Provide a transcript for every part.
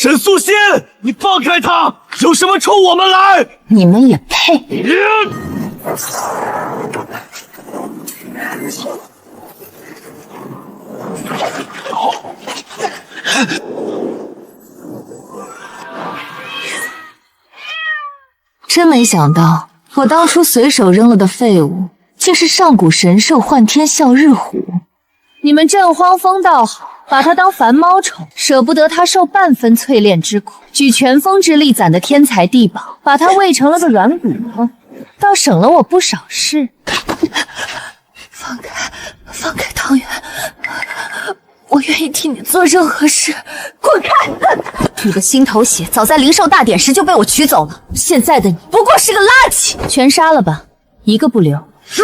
沈素心，你放开他！有什么冲我们来？你们也配！真没想到，我当初随手扔了的废物，竟是上古神兽幻天啸日虎。你们镇荒风倒好，把他当凡猫宠，舍不得他受半分淬炼之苦，举全峰之力攒的天才地宝，把他喂成了个软骨头，倒省了我不少事。放开汤圆，我愿意替你做任何事。滚开！你的心头血早在灵兽大典时就被我取走了，现在的你不过是个垃圾。全杀了吧，一个不留。是。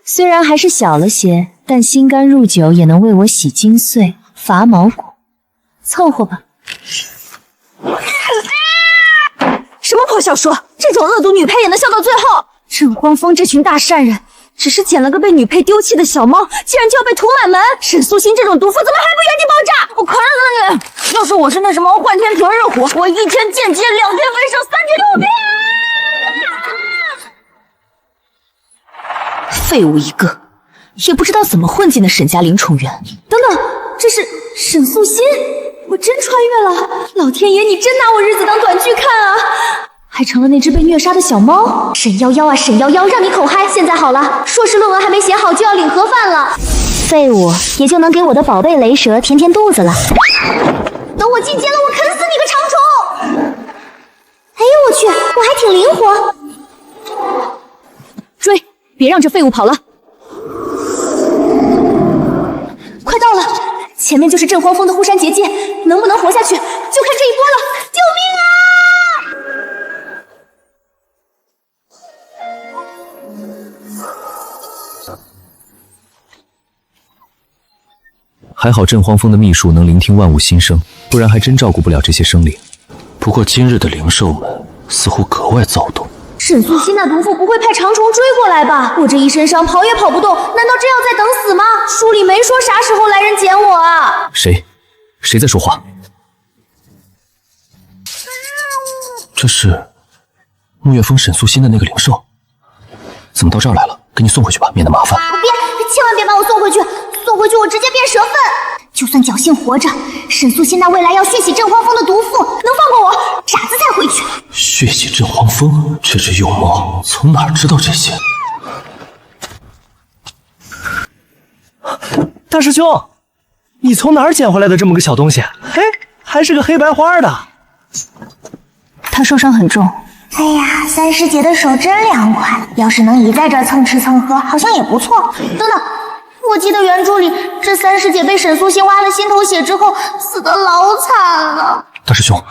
虽然还是小了些，但心甘入酒也能为我洗精髓、伐毛骨。凑合吧。什么破小说？这种恶毒女配也能笑到最后？镇荒风这群大善人，只是捡了个被女配丢弃的小猫，竟然就要被屠满门！沈素心这种毒妇怎么还不原地爆炸？我砍了你！要是我是那什么幻天择日虎，我1天见血，2天为生，3天有病！废物一个，也不知道怎么混进了沈家灵宠园。等等，这是沈素心，我真穿越了！老天爷，你真拿我日子当短剧看啊！还成了那只被虐杀的小猫。沈夭夭啊，沈夭夭，让你口嗨！现在好了，硕士论文还没写好就要领盒饭了。废物，也就能给我的宝贝雷蛇填填肚子了。等我进阶了，我啃死你个长虫！哎呦我去，我还挺灵活。追！别让这废物跑了！快到了，前面就是镇荒风的护山结界，能不能活下去，就看这一波了！救命啊！还好镇荒风的秘术能聆听万物心声，不然还真照顾不了这些生灵。不过今日的灵兽们似乎格外躁动。沈素心那毒妇不会派长虫追过来吧？我这一身伤，跑也跑不动，难道真要再等死吗？书里没说啥时候来人捡我啊！谁在说话？这是沐月峰沈素心的那个灵兽，怎么到这儿来了？给你送回去吧，免得麻烦。别，千万别把我送回去！送回去我直接变蛇粪！就算侥幸活着，沈素心那未来要血洗镇荒风的毒妇，能放过我？傻子才回去！血洗镇荒风，这只幼猫从哪儿知道这些？大师兄，你从哪儿捡回来的这么个小东西？嘿，还是个黑白花的。他受伤很重。哎呀，三师姐的手真凉快，要是能一在这儿蹭吃蹭喝，好像也不错。等等，我记得原著里这三师姐被沈素心挖了心头血之后，死得老惨了。大师兄，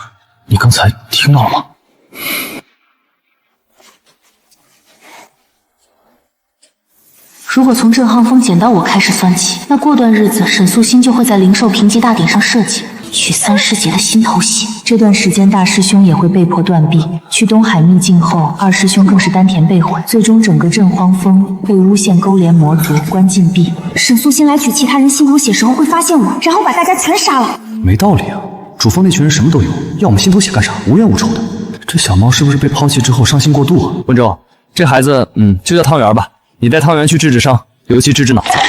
你刚才听到了吗？如果从镇荒风捡到我开始算起，那过段日子沈素心就会在灵兽评级大典上设计取三师姐的心头血。这段时间大师兄也会被迫断臂，去东海秘境后，二师兄更是丹田被毁，最终整个镇荒风被诬陷勾连魔族，关禁闭。沈素心来取其他人心头血时候会发现我，然后把大家全杀了。没道理啊，主峰那群人什么都有，要我们心头血干啥？无冤无仇的。这小猫是不是被抛弃之后伤心过度啊？文州，这孩子就叫汤圆吧，你带汤圆去治治伤，尤其治治脑子。干啥？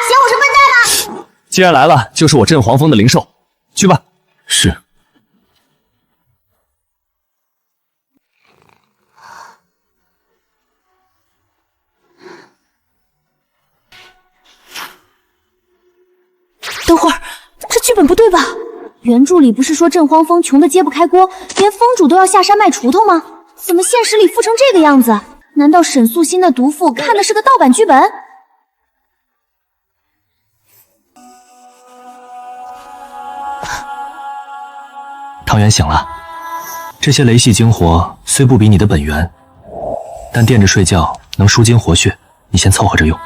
嫌我是笨蛋吗？既然来了，就是我镇荒风的灵兽，去吧。是。等会儿，这剧本不对吧？原著里不是说镇荒风穷得揭不开锅，连风主都要下山卖锄头吗？怎么现实里富成这个样子？难道沈素心的毒妇看的是个盗版剧本？汤圆醒了，这些雷系精活虽不比你的本源，但垫着睡觉能舒筋活血，你先凑合着用。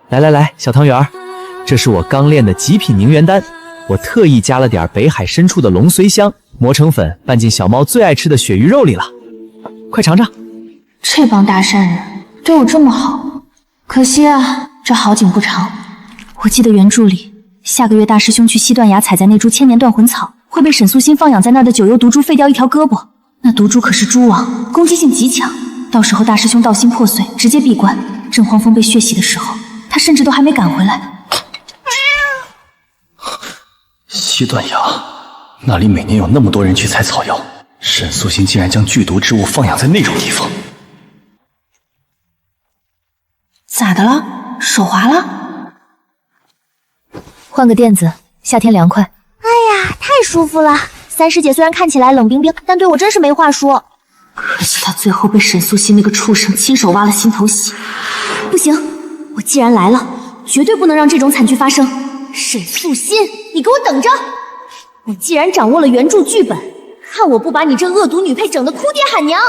来，小汤圆，这是我刚炼的极品凝元丹，我特意加了点北海深处的龙髓香，磨成粉拌进小猫最爱吃的鳕鱼肉里了，快尝尝。这帮大善人对我这么好，可惜啊，这好景不长。我记得原著里，下个月大师兄去西断崖采摘那株千年断魂草，会被沈素心放养在那儿的九幽毒株废掉一条胳膊。那毒株可是蛛王，攻击性极强，到时候大师兄道心破碎，直接闭关。郑荒风被血洗的时候，他甚至都还没赶回来。西断崖，那里每年有那么多人去采草药，沈素心竟然将剧毒之物放养在那种地方。咋的了？手滑了？换个垫子，夏天凉快。哎呀，太舒服了！三师姐虽然看起来冷冰冰，但对我真是没话说。可惜她最后被沈素心那个畜生亲手挖了心头血。不行，我既然来了，绝对不能让这种惨剧发生。沈素心，你给我等着！我既然掌握了原著剧本，看我不把你这恶毒女配整得哭爹喊娘！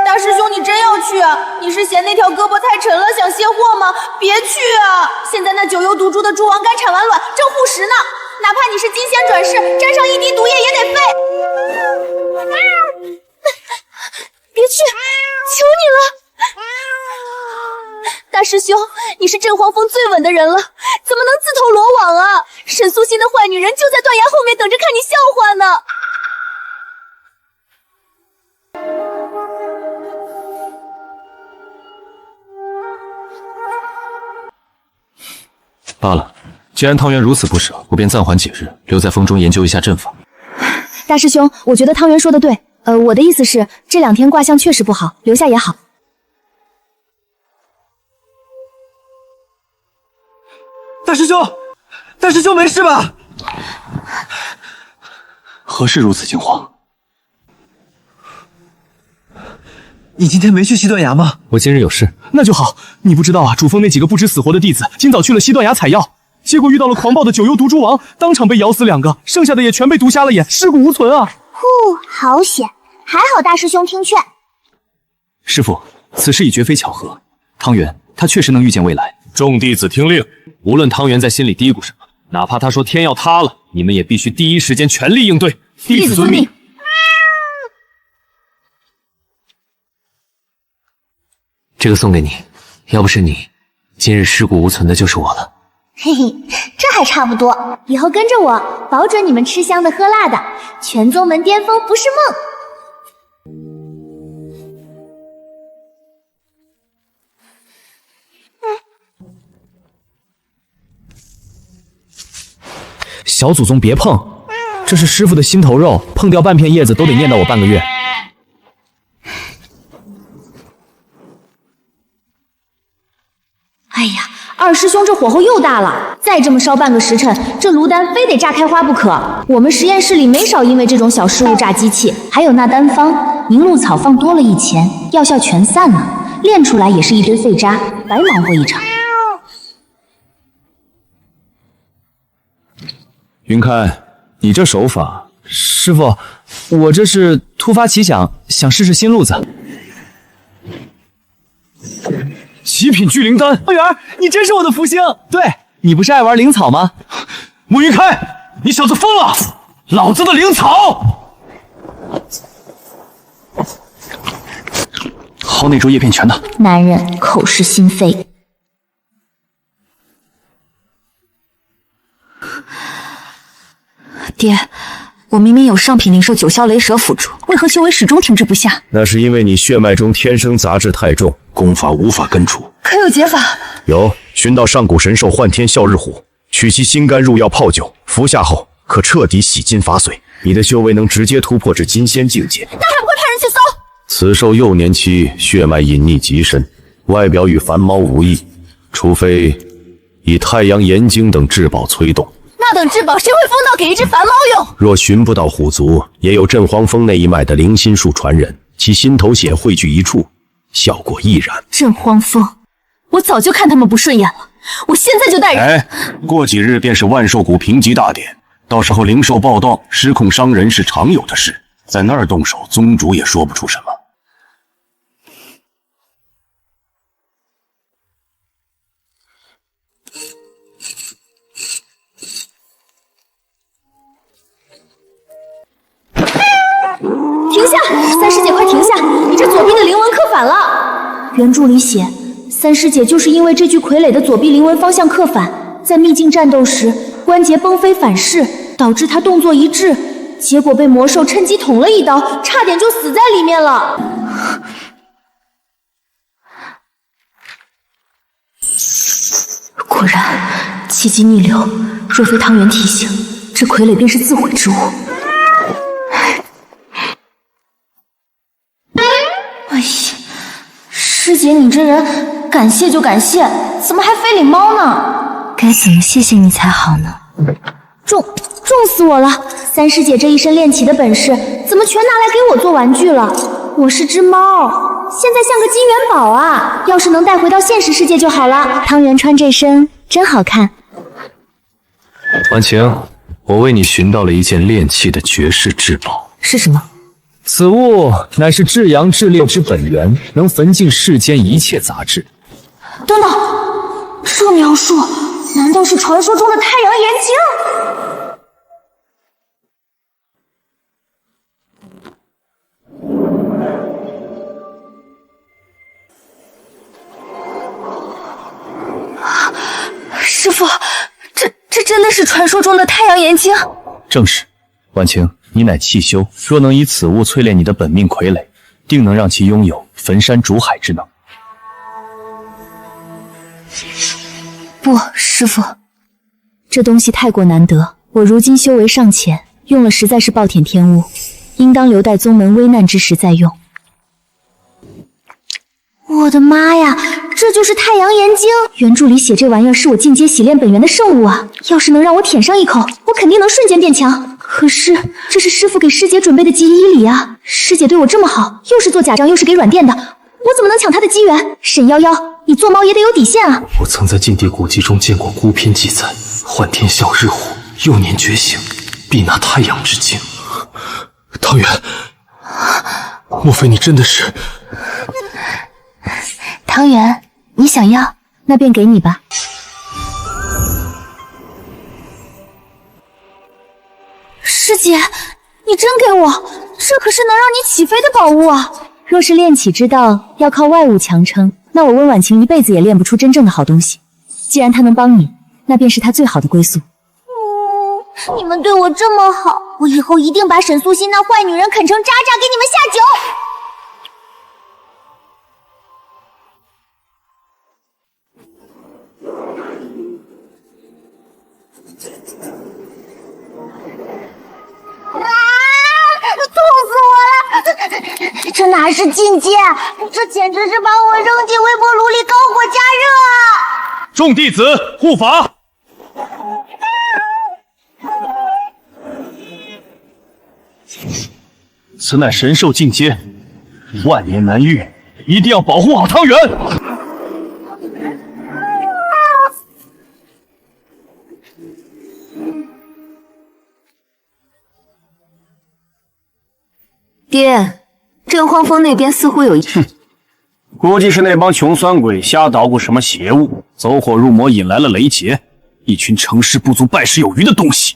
大师兄，你真要去啊？你是嫌那条胳膊太沉了想卸货吗？别去啊！现在那九幽毒株的蛛王刚产完卵，正护食呢，哪怕你是金仙转世，沾上一滴毒液也得废。别去，求你了！大师兄，你是镇荒峰最稳的人了，怎么能自投罗网啊？沈素心的坏女人就在断崖后面等着看你笑话呢。罢了，既然汤圆如此不舍，我便暂缓几日，留在峰中研究一下阵法。大师兄，我觉得汤圆说的对。我的意思是，这2天卦象确实不好，留下也好。大师兄，大师兄没事吧？何事如此惊慌？你今天没去西断崖吗？我今日有事。那就好。你不知道啊，主峰那几个不知死活的弟子，今早去了西断崖采药，结果遇到了狂暴的九幽毒蛛王，当场被咬死2个，剩下的也全被毒瞎了眼，尸骨无存啊！呼，好险！还好大师兄听劝。师父，此事已绝非巧合。汤圆，他确实能预见未来。众弟子听令，无论汤圆在心里嘀咕什么，哪怕他说天要塌了，你们也必须第一时间全力应对。弟子遵命。这个送给你，要不是你，今日尸骨无存的就是我了。嘿嘿，这还差不多。以后跟着我，保准你们吃香的喝辣的，全宗门巅峰不是梦。小祖宗别碰，这是师傅的心头肉，碰掉半片叶子都得念叨我半个月。哎呀，二师兄这火候又大了，再这么烧半个时辰，这炉丹非得炸开花不可。我们实验室里没少因为这种小失误炸机器，还有那丹方凝露草放多了一钱，药效全散了，炼出来也是一堆废渣，白忙活一场。云开，你这手法，师傅，我这是突发奇想，想试试新路子。极品聚灵丹，汤圆，你真是我的福星。对，你不是爱玩灵草吗？穆云开，你小子疯了！老子的灵草！薅那株叶片拳的男人口是心非。爹，我明明有上品灵兽九霄雷蛇辅助，为何修为始终停滞不下？那是因为你血脉中天生杂质太重，功法无法根除。可有解法？有，寻到上古神兽幻天啸日虎，取其心肝入药泡酒，服下后可彻底洗金伐髓，你的修为能直接突破至金仙境界。那还不快派人去搜？此兽幼年期血脉隐匿极深，外表与凡猫无异，除非以太阳炎晶等至宝催动。那等至宝谁会疯到给一只凡猫用？若寻不到虎族，也有镇荒峰那一脉的灵心术传人，其心头血汇聚一处，效果亦然。镇荒峰，我早就看他们不顺眼了，我现在就带人。哎，过几日便是万寿谷评级大典，到时候灵兽暴动、失控伤人是常有的事，在那儿动手，宗主也说不出什么。停下！三师姐快停下！你这左臂的灵纹刻反了。原著里写，三师姐就是因为这具傀儡的左臂灵纹方向刻反，在秘境战斗时关节崩飞反噬，导致她动作一滞，结果被魔兽趁机捅了一刀，差点就死在里面了。果然，气机逆流，若非汤圆提醒，这傀儡便是自毁之物。哎呀，师姐你这人感谢就感谢，怎么还非礼猫呢？该怎么谢谢你才好呢？重死我了！三师姐这一身练起的本事，怎么全拿来给我做玩具了？我是只猫，现在像个金元宝啊！要是能带回到现实世界就好了。汤圆穿这身真好看。婉晴，我为你寻到了一件炼器的绝世至宝。是什么？此物乃是至阳至炼之本源，能焚尽世间一切杂质。等等，这描述难道是传说中的太阳眼睛？师父，这真的是传说中的太阳眼睛？正是。婉晴，你乃气修，若能以此物淬炼你的本命傀儡，定能让其拥有焚山逐海之能。不，师父，这东西太过难得，我如今修为尚浅，用了实在是暴殄天物，应当留待宗门危难之时再用。我的妈呀，这就是太阳炎晶！原著里写这玩意儿是我进阶洗炼本源的圣物啊！要是能让我舔上一口，我肯定能瞬间变强。可是这是师父给师姐准备的吉衣礼啊！师姐对我这么好，又是做假账又是给软垫的，我怎么能抢她的机缘？沈夭夭，你做猫也得有底线啊！我曾在禁地古籍中见过孤篇记载，幻天啸日虎，幼年觉醒，必拿太阳之精。汤圆，莫非你真的是？汤圆，你想要，那便给你吧。师姐，你真给我，这可是能让你起飞的宝物啊！若是炼体之道要靠外物强撑，那我温婉晴一辈子也炼不出真正的好东西。既然他能帮你，那便是他最好的归宿。你们对我这么好，我以后一定把沈素心那坏女人啃成渣渣，给你们下酒。痛死我了！这哪是境界，这简直是把我扔进微波炉里高火加热啊！众弟子护法！此乃神兽进阶，万年难遇，一定要保护好汤圆。爹，这荒峰那边似乎有一……估计是那帮穷酸鬼瞎捣鼓什么邪物，走火入魔，引来了雷劫。一群成事不足败事有余的东西。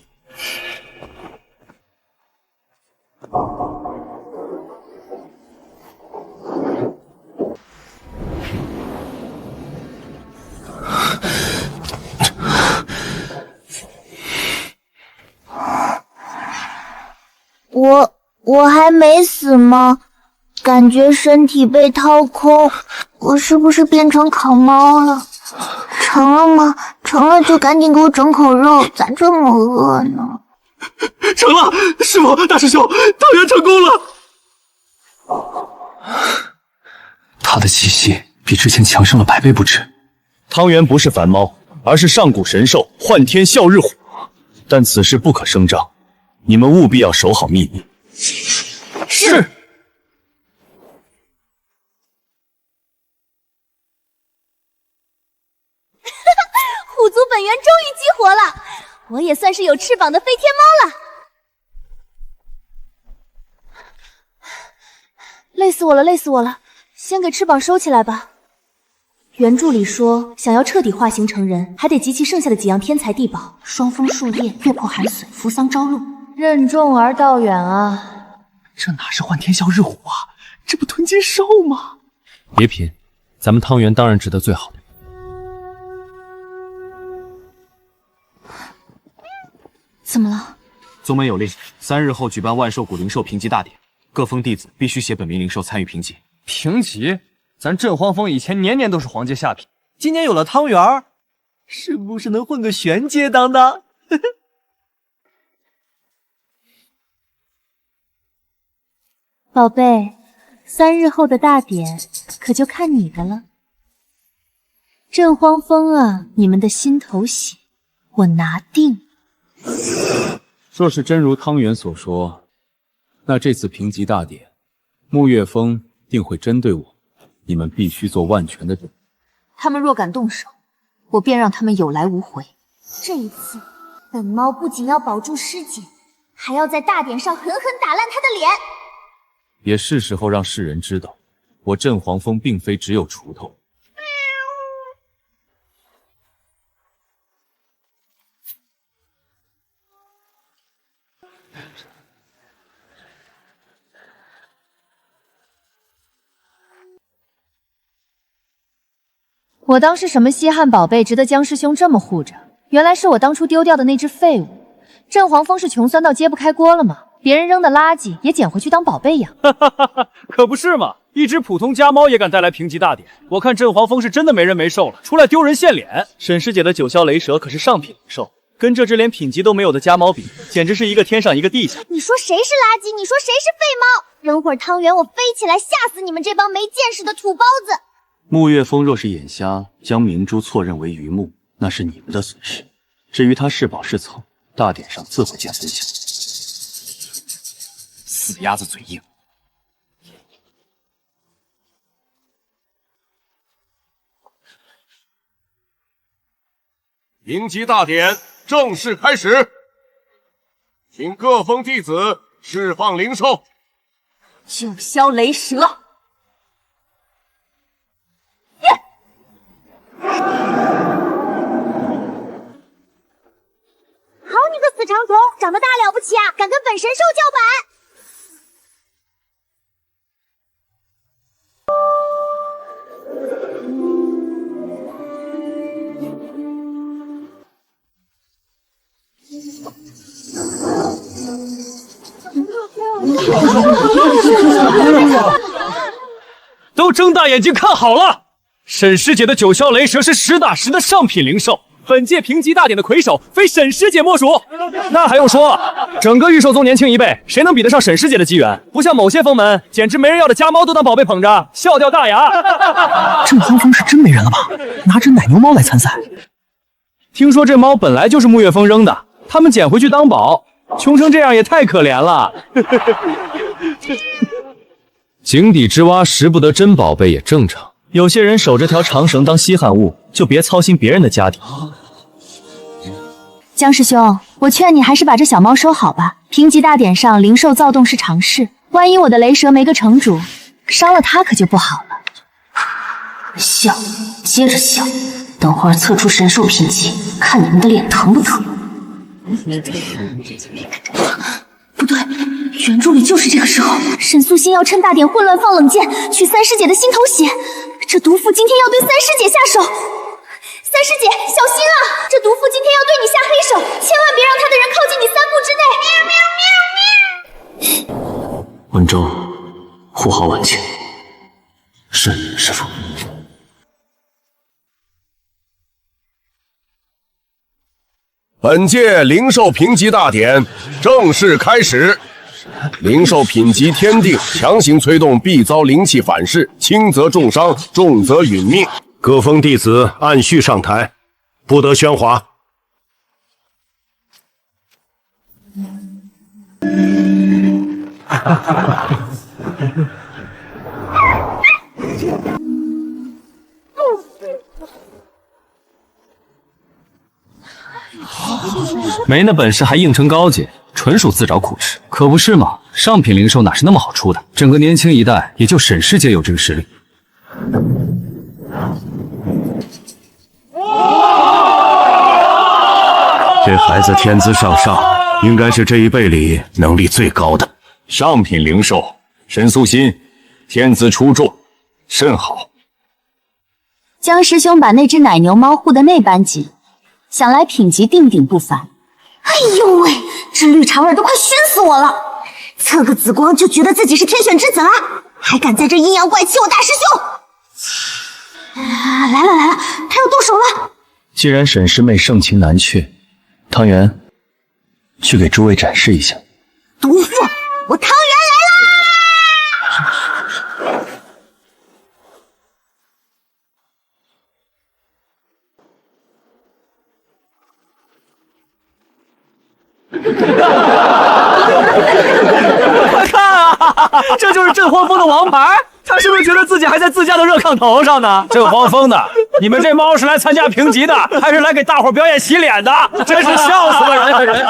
我还没死吗？感觉身体被掏空，我是不是变成烤猫了？成了吗？成了就赶紧给我整口肉，咋这么饿呢？成了，师傅，大师兄，汤圆成功了。他的气息比之前强上了100倍不止。汤圆不是凡猫，而是上古神兽幻天啸日虎，但此事不可声张，你们务必要守好秘密。是。虎族本源终于激活了，我也算是有翅膀的飞天猫了。累死我了，累死我了！先给翅膀收起来吧。原著里说，想要彻底化形成人，还得集齐剩下的几样天材地宝：双枫树叶、月破寒水、扶桑朝露。任重而道远啊！这哪是幻天啸日虎啊，这不吞金兽吗？别贫，咱们汤圆当然值得最好的。怎么了？宗门有令，3日后举办万寿谷灵兽评级大典，各封弟子必须写本名灵兽参与评级。评级？咱镇荒峰以前年年都是皇阶下品，今年有了汤圆，是不是能混个玄阶当当？宝贝，3日后的大典可就看你的了。镇荒峰啊，你们的心头血，我拿定。若是真如汤圆所说，那这次评级大典，沐月峰定会针对我，你们必须做万全的准备。他们若敢动手，我便让他们有来无回。这一次，本猫不仅要保住师姐，还要在大典上狠狠打烂她的脸。也是时候让世人知道，我镇皇峰并非只有锄头。我当是什么稀罕宝贝，值得江师兄这么护着？原来是我当初丢掉的那只废物。镇皇峰是穷酸到揭不开锅了吗？别人扔的垃圾也捡回去当宝贝养。可不是嘛，一只普通家猫也敢带来评级大典，我看镇皇峰是真的没人没兽了，出来丢人现脸。沈师姐的九霄雷蛇可是上品灵兽，跟这只连品级都没有的家猫比，简直是一个天上一个地下。你说谁是垃圾？你说谁是废猫？扔会儿汤圆，我飞起来吓死你们这帮没见识的土包子！沐月峰若是眼瞎，将明珠错认为榆木，那是你们的损失。至于他是宝是丑，大典上自会见分晓。死鸭子嘴硬。评级大典正式开始，请各封弟子释放灵兽。九霄雷蛇。好你个死长虫，长得大了不起啊，敢跟本神兽叫板！都睁大眼睛看好了，沈师姐的九霄雷蛇是实打实的上品灵兽，本届评级大典的魁首非沈师姐莫属。那还用说，整个御兽宗年轻一辈，谁能比得上沈师姐的机缘？不像某些封门，简直没人要的家猫都当宝贝捧着，笑掉大牙。镇荒峰是真没人了吧？拿只奶牛猫来参赛？听说这猫本来就是沐月峰扔的，他们捡回去当宝，穷成这样也太可怜了。井底之蛙识不得真宝贝也正常。有些人守着条长绳当稀罕物，就别操心别人的家底。江师兄，我劝你还是把这小猫收好吧。评级大典上灵兽躁动是常事，万一我的雷蛇没个城主，伤了它可就不好了。笑，接着笑，等会儿测出神兽评级，看你们的脸疼不疼。不对，原著里就是这个时候，沈素心要趁大典混乱放冷箭，取三师姐的心头血。这毒妇今天要对三师姐下手，三师姐小心啊！这毒妇今天要对你下黑手，千万别让她的人靠近你3步之内。文州，护好婉清。是，师父。本届灵兽评级大典正式开始。灵兽品级天定，强行催动必遭灵气反噬，轻则重伤，重则殒命。各封弟子按序上台，不得喧哗。没那本事还硬撑高阶，纯属自找苦吃。可不是嘛，上品灵兽哪是那么好出的？整个年轻一代，也就沈师姐有这个实力。这孩子天资尚上，应该是这一辈里能力最高的。上品灵兽，沈素心，天资出众，甚好。江师兄把那只奶牛猫护得那般紧，想来品级定鼎不凡。哎呦喂，这绿茶味都快熏死我了！测个紫光就觉得自己是天选之子了，还敢在这阴阳怪气我大师兄！来了，他要动手了！既然沈师妹盛情难却，汤圆，去给诸位展示一下。毒妇，我汤圆来啦！快看啊，这就是郑荒风的王牌。他是不是觉得自己还在自家的热炕头上呢？郑荒风的，你们这猫是来参加评级的，还是来给大伙表演洗脸的？真是笑死了人！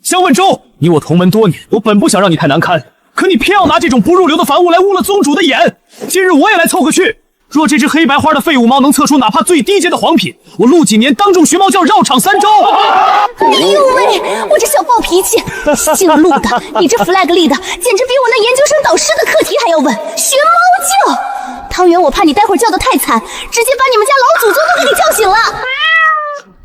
萧问舟，你我同门多年，我本不想让你太难堪，可你偏要拿这种不入流的凡物来污了宗主的眼。今日我也来凑个趣。若这只黑白花的废物猫能测出哪怕最低阶的黄品，我陆几年当众学猫叫绕场3周。哎呦喂，我这小暴脾气，姓陆的，你这 flag 立的，简直比我那研究生导师的课题还要稳。学猫叫，汤圆，我怕你待会儿叫得太惨，直接把你们家老祖宗都给你叫醒了。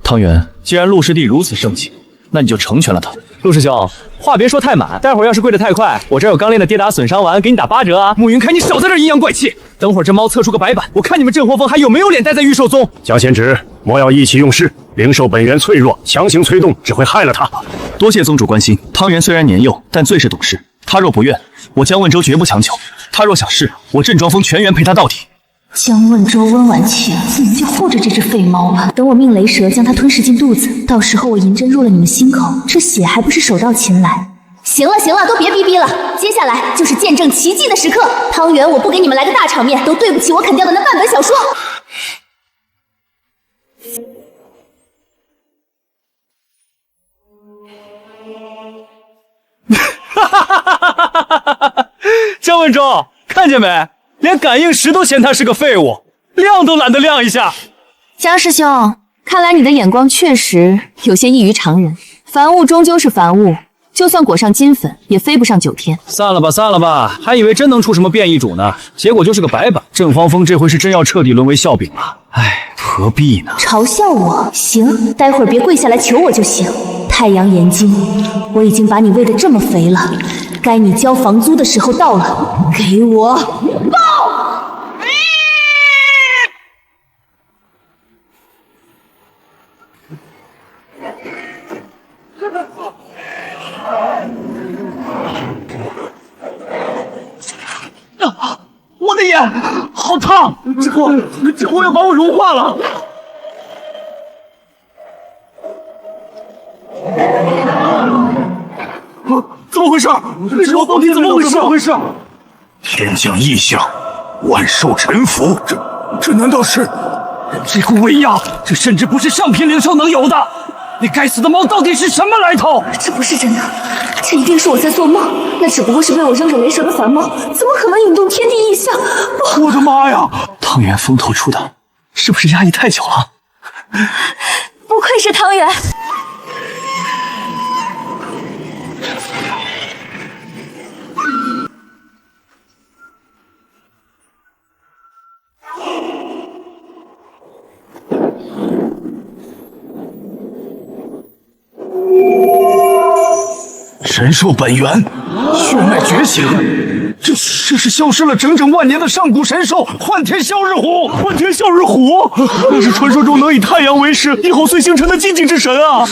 汤圆，既然陆师弟如此盛情，那你就成全了他。陆师兄，话别说太满，待会儿要是跪得太快，我这儿有刚练的跌打损伤丸，给你打8折啊！慕云开，你少在这阴阳怪气。等会儿这猫测出个白板，我看你们郑荒风还有没有脸待在御兽宗。江贤侄，莫要意气用事，灵兽本源脆弱，强行催动只会害了它。多谢宗主关心。汤圆虽然年幼，但最是懂事。他若不愿，我江问舟绝不强求；他若想试，我郑庄风全员陪他到底。江问舟温婉情，你们就护着这只废猫吧。等我命雷蛇将它吞噬进肚子，到时候我银针入了你们心口，这血还不是手到擒来？行了，都别逼逼了，接下来就是见证奇迹的时刻。汤圆，我不给你们来个大场面，都对不起我啃掉的那半本小说。江问舟，看见没？连感应石都嫌他是个废物，亮都懒得亮一下。江师兄，看来你的眼光确实有些异于常人。凡物终究是凡物，就算裹上金粉，也飞不上9天。散了吧，还以为真能出什么变异种呢，结果就是个白板。郑荒风这回是真要彻底沦为笑柄了。唉，何必呢？嘲笑我？行，待会儿别跪下来求我就行。太阳眼睛，我已经把你喂得这么肥了，该你交房租的时候到了，给我爆！我的眼好烫，这火要把我融化了。怎么回事？这我到底怎么回事？天降异象，万兽臣服，这难道是这股威压？这甚至不是上品灵兽能有的。那该死的猫到底是什么来头？这不是真的，这一定是我在做梦。那只不过是被我扔给雷蛇的凡猫，怎么可能引动天地异象？我的妈呀！汤圆风头出的，是不是压抑太久了？不愧是汤圆。神兽本源，血脉觉醒，这是消失了整整万年的上古神兽幻天啸日虎！幻天啸日虎，那是传说中能以太阳为师，以后遂形成的寂静之神啊！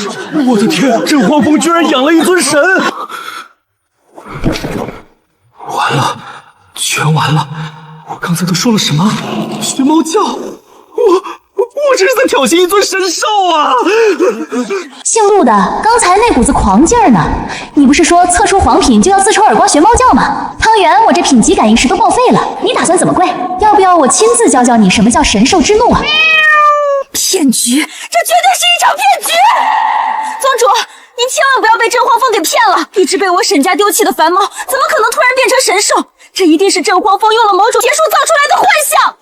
我的天，郑荒风居然养了一尊神！完了，全完了！我刚才都说了什么？学猫叫！我这是在挑衅一尊神兽啊！姓陆的，刚才那股子狂劲儿呢？你不是说测出黄品就要自抽耳光学猫叫吗？汤圆，我这品级感应石都报废了，你打算怎么跪？要不要我亲自教教你什么叫神兽之怒啊？骗局，这绝对是一场骗局！宗主，您千万不要被郑荒风给骗了！一只被我沈家丢弃的凡猫，怎么可能突然变成神兽？这一定是郑荒风用了某种邪术造出来的幻象！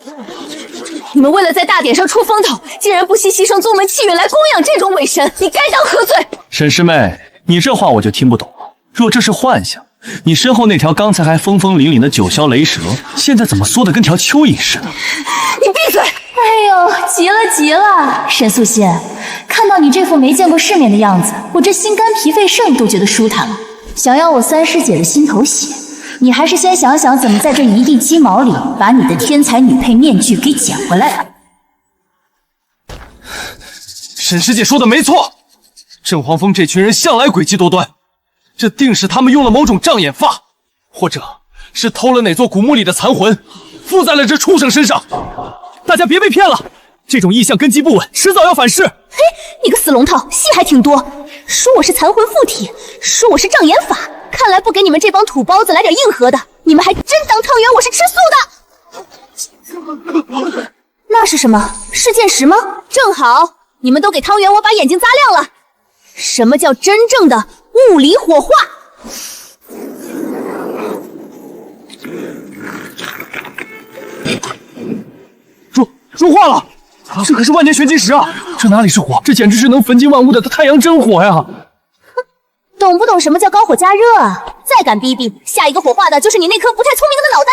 你们为了在大典上出风头，竟然不惜牺牲宗门气运来供养这种伪神，你该当何罪？沈师妹，你这话我就听不懂了。若这是幻想，你身后那条刚才还风风凛凛的九霄雷蛇，现在怎么缩得跟条蚯蚓似的？你闭嘴！哎呦，急了急了！沈素心，看到你这副没见过世面的样子，我这心肝脾肺肾都觉得舒坦了。想要我三师姐的心头血，你还是先想想怎么在这一地鸡毛里把你的天才女配面具给捡回来吧。沈师姐说的没错，郑黄蜂这群人向来诡计多端，这定是他们用了某种障眼法，或者是偷了哪座古墓里的残魂，附在了这畜生身上。大家别被骗了，这种异象根基不稳，迟早要反噬。嘿，你个死龙套，戏还挺多，说我是残魂附体，说我是障眼法，看来不给你们这帮土包子来点硬核的，你们还真当汤圆我是吃素的。那是什么？是剑石吗？正好，你们都给汤圆我把眼睛扎亮了。什么叫真正的物理火化？入化了，这可是万年玄金石啊！这哪里是火，这简直是能焚尽万物的太阳真火呀！懂不懂什么叫高火加热啊？再敢逼逼，下一个火化的就是你那颗不太聪明的脑袋。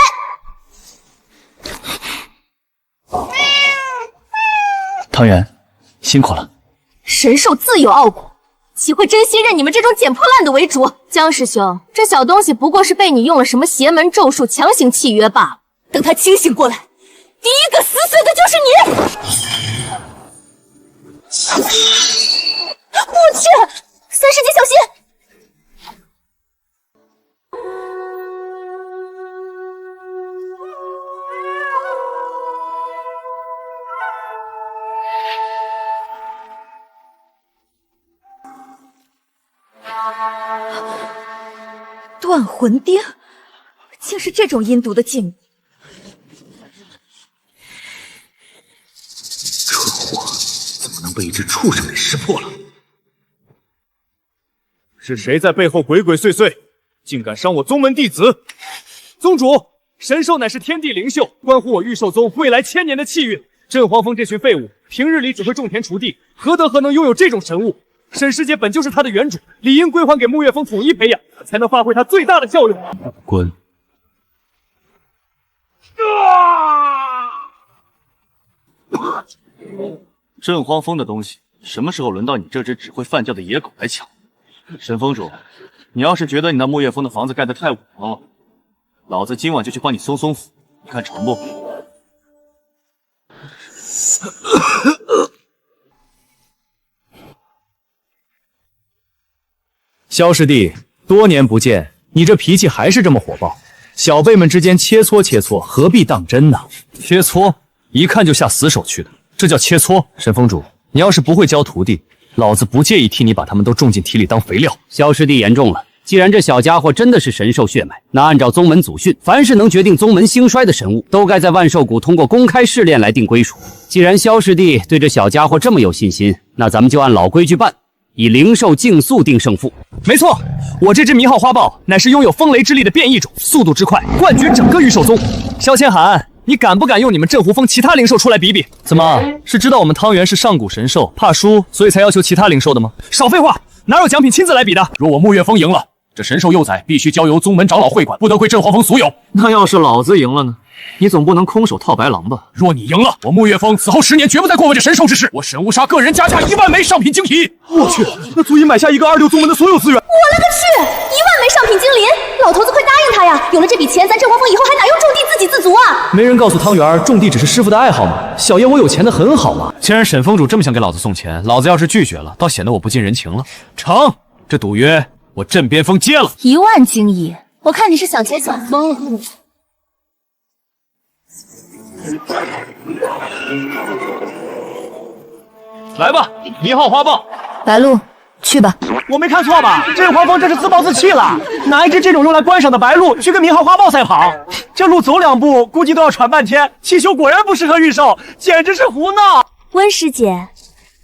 汤圆，辛苦了。神兽自有傲骨，岂会真心认你们这种捡破烂的为主？江师兄，这小东西不过是被你用了什么邪门咒术强行契约罢了。等他清醒过来，第一个死的就是你！我去，三师姐小心！断魂钉，竟是这种阴毒的禁物。这火怎么能被一只畜生给识破了？是谁在背后鬼鬼祟祟，竟敢伤我宗门弟子？宗主，神兽乃是天地灵秀，关乎我玉兽宗未来千年的气运。镇黄蜂这群废物，平日里只会种田锄地，何能拥有这种神物？沈师姐本就是他的原主，理应归还给沐月峰统一培养，才能发挥它最大的效用。滚！镇荒蜂的东西，什么时候轮到你这只只会犯叫的野狗来抢？沈峰主，你要是觉得你那沐月峰的房子盖得太武装了，老子今晚就去帮你松松抚，你看成不？萧师弟，多年不见，你这脾气还是这么火爆。小辈们之间切磋切磋，何必当真呢？切磋，一看就下死手去的，这叫切磋。沈峰主，你要是不会教徒弟，老子不介意替你把他们都种进体里当肥料。萧师弟言重了，既然这小家伙真的是神兽血脉，那按照宗门祖训，凡是能决定宗门兴衰的神物，都该在万寿谷通过公开试炼来定归属。既然萧师弟对这小家伙这么有信心，那咱们就按老规矩办，以灵兽竞速定胜负。没错，我这只迷号花豹乃是拥有风雷之力的变异种，速度之快，冠绝整个御兽宗。萧千寒，你敢不敢用你们镇湖峰其他灵兽出来比比？怎么是知道我们汤圆是上古神兽，怕输，所以才要求其他灵兽的吗？少废话，哪有奖品亲自来比的？若我沐月峰赢了，这神兽幼崽必须交由宗门长老会管，不得归镇皇峰所有。那要是老子赢了呢？你总不能空手套白狼吧？若你赢了，我沐月峰此后10年绝不再过问这神兽之事。我沈无杀个人加价1万枚上品晶体。我去，那足以买下一个26宗门的所有资源。我勒个去！1万枚上品精灵，老头子快答应他呀！有了这笔钱，咱镇皇峰以后还哪用种地自给自足啊？没人告诉汤圆，种地只是师傅的爱好吗？小爷我有钱的很好嘛。既然沈峰主这么想给老子送钱，老子要是拒绝了，倒显得我不近人情了。成，这赌约我镇边峰接了。1万精益，我看你是想钱想疯了。来吧，迷号花豹。白鹿，去吧。我没看错吧？镇皇峰这是自暴自弃了，拿一只这种用来观赏的白鹿去跟迷号花豹赛跑，这鹿走2步估计都要喘半天。气球果然不适合御兽，简直是胡闹。温师姐，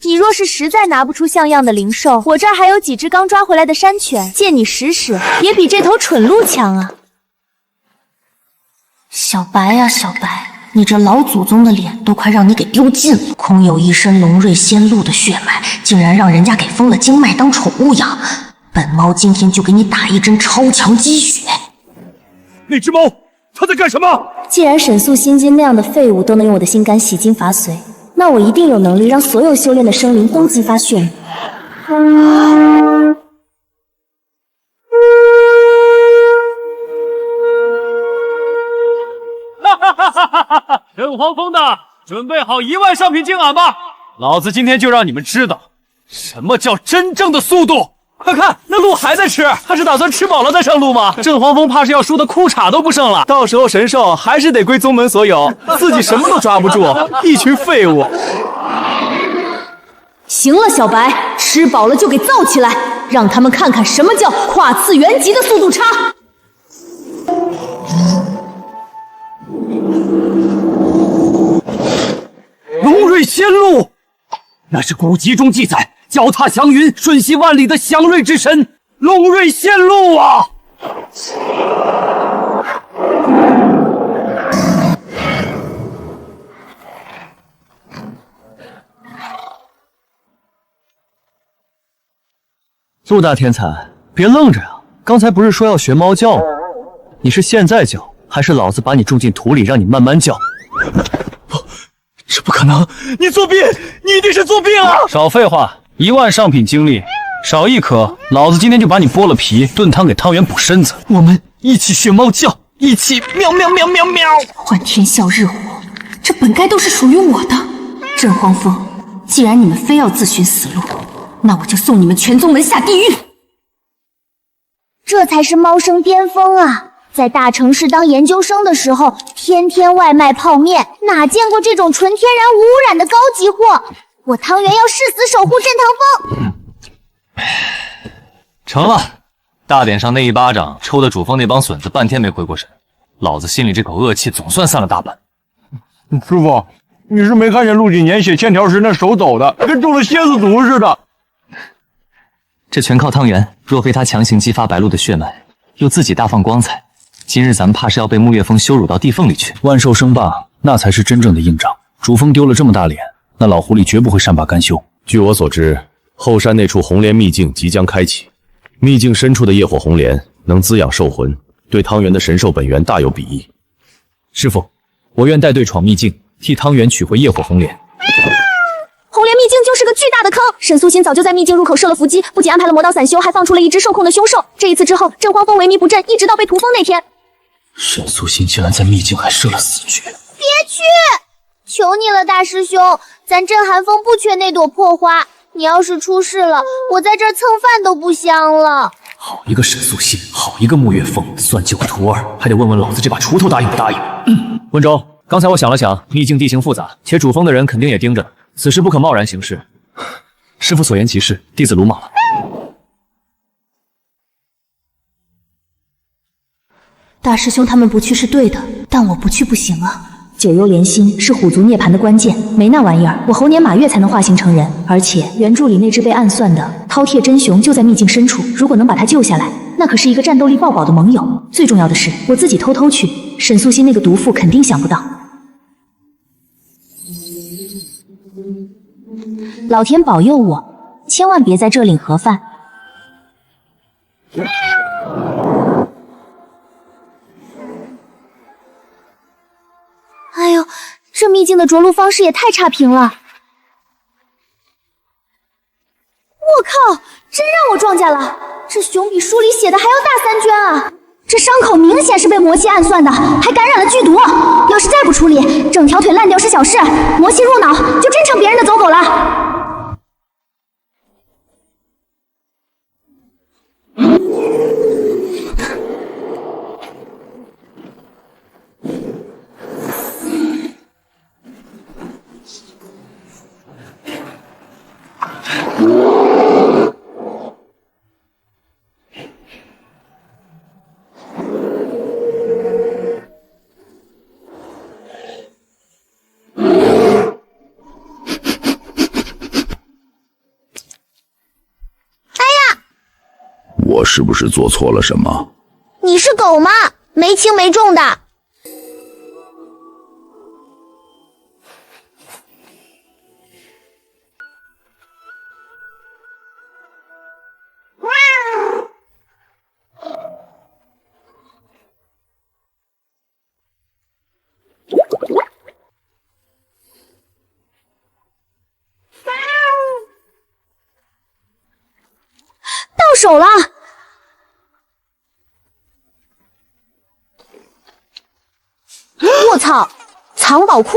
你若是实在拿不出像样的灵兽，我这儿还有几只刚抓回来的山犬，借你使使，也比这头蠢鹿强啊。小白呀，小白。你这老祖宗的脸都快让你给丢尽了，空有一身龙瑞仙鹿的血脉，竟然让人家给封了经脉当宠物养，本猫今天就给你打一针超强鸡血。那只猫，它在干什么？既然沈素心经那样的废物都能用我的心肝洗精伐髓，那我一定有能力让所有修炼的生灵都激发血脉。陈黄蜂的，准备好10000上品金饵吧！老子今天就让你们知道，什么叫真正的速度！快看，那鹿还在吃，他是打算吃饱了再上路吗？郑黄蜂怕是要输的裤衩都不剩了，到时候神兽还是得归宗门所有，自己什么都抓不住，一群废物。行了，小白，吃饱了就给造起来，让他们看看什么叫跨次元级的速度差。龙瑞仙鹿，那是古籍中记载脚踏祥云、瞬息万里的祥瑞之神龙瑞仙鹿啊！陆大天才，别愣着呀！刚才不是说要学猫叫吗？你是现在叫，还是老子把你种进土里，让你慢慢叫？这不可能！你作弊！你一定是作弊了！少废话，10000上品精力，少1颗，老子今天就把你剥了皮，炖汤给汤圆补身子。我们一起学猫叫，一起喵喵喵喵喵！换天笑日虎，这本该都是属于我的。镇荒风，既然你们非要自寻死路，那我就送你们全宗门下地狱！这才是猫生巅峰啊！在大城市当研究生的时候，天天外卖泡面，哪见过这种纯天然无污染的高级货？我汤圆要誓死守护镇堂风。成了，大典上那一巴掌抽的主峰那帮损子半天没回过神，老子心里这口恶气总算散了大半。师傅，你是没看见陆几年写欠条时那手抖的，跟中了蝎子毒似的。这全靠汤圆，若非他强行激发白鹿的血脉，又自己大放光彩，今日咱们怕是要被沐月峰羞辱到地缝里去。万寿生霸，那才是真正的硬仗。主峰丢了这么大脸，那老狐狸绝不会善罢甘休。据我所知，后山那处红莲秘境即将开启，秘境深处的业火红莲能滋养兽魂，对汤圆的神兽本源大有裨益。师傅，我愿带队闯秘境，替汤圆取回业火红莲。红莲秘境就是个巨大的坑，沈素心早就在秘境入口设了伏击，不仅安排了魔道散修，还放出了一只受控的凶兽。这一次之后，镇荒风萎靡不振，一直到被屠封那天。沈素心竟然在秘境还设了死局！别去！求你了，大师兄，咱镇寒风不缺那朵破花，你要是出事了，我在这儿蹭饭都不香了。好一个沈素心，好一个沐月峰，算计我徒儿，还得问问老子这把锄头答应不答应。温州，刚才我想了想，秘境地形复杂，且主峰的人肯定也盯着呢，此事不可贸然行事。师傅所言极是，弟子鲁莽了。大师兄他们不去是对的，但我不去不行啊。九幽莲心是虎族涅槃的关键，没那玩意儿，我猴年马月才能化形成人。而且原著里那只被暗算的饕餮真雄就在秘境深处，如果能把他救下来，那可是一个战斗力爆表的盟友。最重要的是，我自己偷偷去，沈素心那个毒妇肯定想不到。老天保佑我，千万别在这领盒饭。哎呦，这秘境的着陆方式也太差评了！我靠，真让我撞见了！这熊比书里写的还要大3圈啊！这伤口明显是被魔气暗算的，还感染了剧毒。要是再不处理，整条腿烂掉是小事，魔气入脑就真成别人的走狗了。我是不是做错了什么？你是狗吗？没轻没重的。手了！我操，藏宝库！